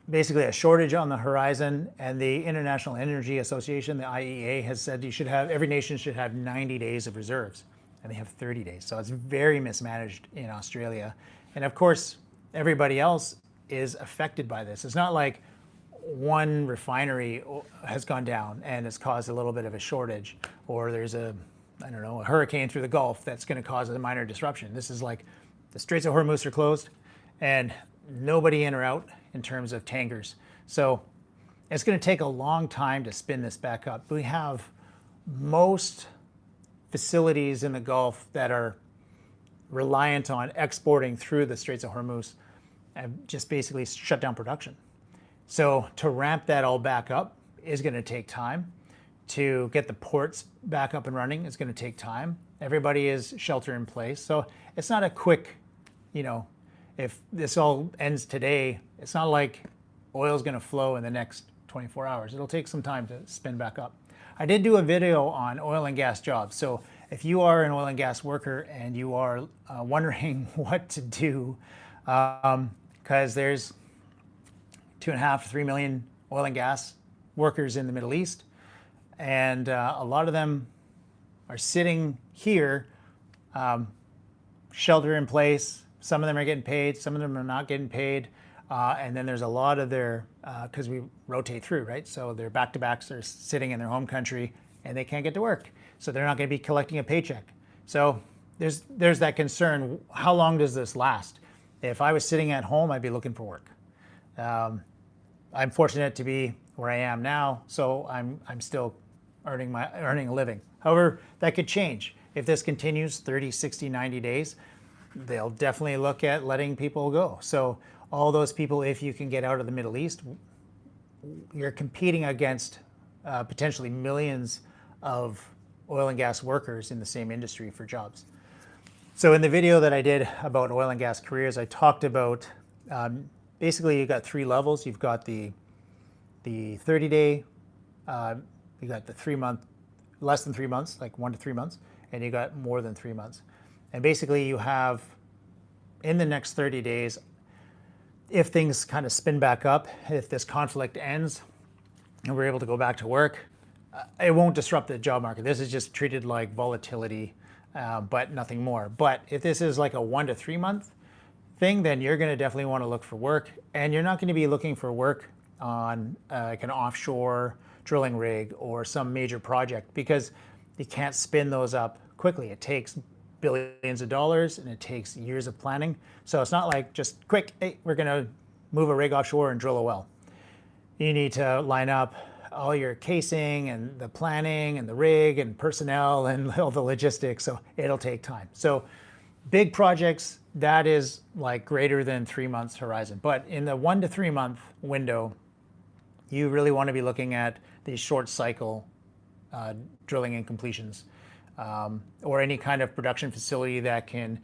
basically a shortage on the horizon, and the International Energy Association, the IEA, has said every nation should have 90 days of reserves, and they have 30 days. So it's very mismanaged in Australia. And of course, everybody else is affected by this. It's not like one refinery has gone down and it's caused a little bit of a shortage, or there's a hurricane through the Gulf that's going to cause a minor disruption. This is like the Straits of Hormuz are closed and nobody in or out in terms of tankers. So it's going to take a long time to spin this back up. We have most facilities in the Gulf that are reliant on exporting through the Straits of Hormuz have just basically shut down production. So to ramp that all back up is going to take time. To get the ports back up and running is going to take time. Everybody is shelter in place. So it's not a quick, if this all ends today, it's not like oil is going to flow in the next 24 hours. It'll take some time to spin back up. I did do a video on oil and gas jobs. So if you are an oil and gas worker and you are wondering what to do, because there's 2.5 to 3 million oil and gas workers in the Middle East, and a lot of them are sitting here, shelter in place. Some of them are getting paid, some of them are not getting paid. And then there's a lot of their, because we rotate through, right? So their back-to-backs are sitting in their home country and they can't get to work. So they're not going to be collecting a paycheck. So there's that concern. How long does this last? If I was sitting at home, I'd be looking for work. I'm fortunate to be where I am now, so I'm still earning a living. However, that could change. If this continues 30, 60, 90 days, they'll definitely look at letting people go. So all those people, if you can get out of the Middle East, you're competing against potentially millions of oil and gas workers in the same industry for jobs. So in the video that I did about oil and gas careers, I talked about basically you've got 3 levels. You've got the 30-day, you got the 3-month, less than 3 months, like 1 to 3 months, and you got more than 3 months. And basically you have, in the next 30 days, if things kind of spin back up, if this conflict ends and we're able to go back to work, it won't disrupt the job market. This is just treated like volatility, but nothing more. But if this is like a 1 to 3 month thing, then you're going to definitely want to look for work. And you're not going to be looking for work on like an offshore drilling rig or some major project, because you can't spin those up quickly. It takes billions of dollars and it takes years of planning. So it's not like just quick, hey, we're going to move a rig offshore and drill a well. You need to line up all your casing and the planning and the rig and personnel and all the logistics. So it'll take time. So big projects, that is like greater than 3 months horizon. But in the 1 to 3 month window, you really want to be looking at these short cycle drilling and completions, or any kind of production facility that can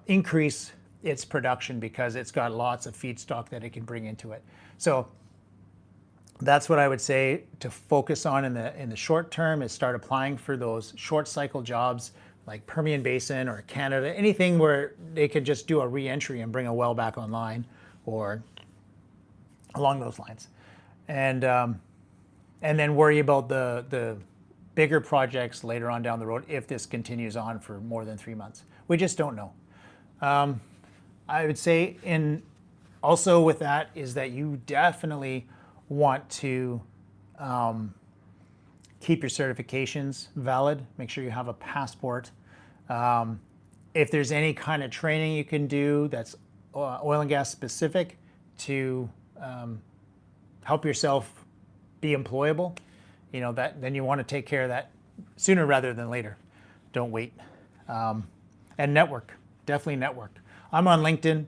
increase its production because it's got lots of feedstock that it can bring into it. So that's what I would say to focus on in the short term, is start applying for those short cycle jobs like Permian Basin or Canada, anything where they could just do a re-entry and bring a well back online, or along those lines. And then worry about the bigger projects later on down the road if this continues on for more than 3 months. We just don't know. I would say also with that is that you definitely want to keep your certifications valid. Make sure you have a passport. If there's any kind of training you can do that's oil and gas specific to help yourself be employable, then you want to take care of that sooner rather than later. Don't wait. And network, definitely network. I'm on LinkedIn.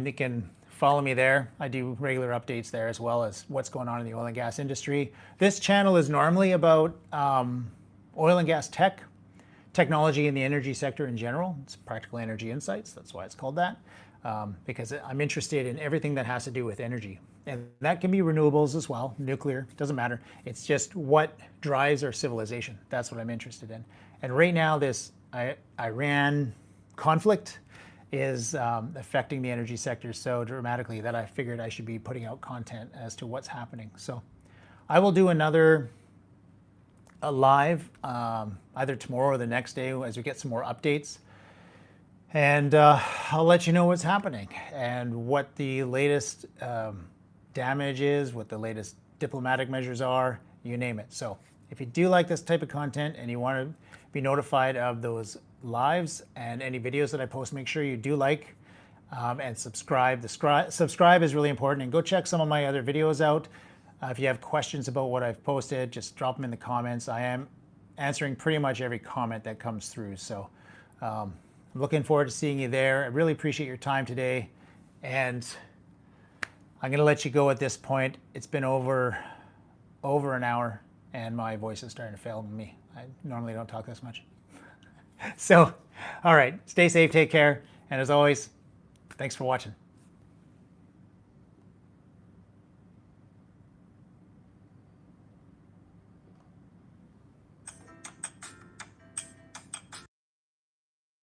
You can follow me there. I do regular updates there, as well as what's going on in the oil and gas industry. This channel is normally about oil and gas technology in the energy sector in general. It's Practical Energy Insights. That's why it's called that, because I'm interested in everything that has to do with energy. And that can be renewables as well, nuclear, doesn't matter. It's just what drives our civilization. That's what I'm interested in. And right now, this Iran conflict is affecting the energy sector so dramatically that I figured I should be putting out content as to what's happening. So I will do another live either tomorrow or the next day as we get some more updates. And I'll let you know what's happening and what the latest damage is, what the latest diplomatic measures are, you name it. So if you do like this type of content and you want to be notified of those lives and any videos that I post, make sure you do like and subscribe. Subscribe is really important, and go check some of my other videos out. If you have questions about what I've posted, just drop them in the comments. I am answering pretty much every comment that comes through. So I'm looking forward to seeing you there. I really appreciate your time today, and I'm going to let you go at this point. It's been over an hour, and my voice is starting to fail me. I normally don't talk this much. So, all right, stay safe, take care, and as always, thanks for watching.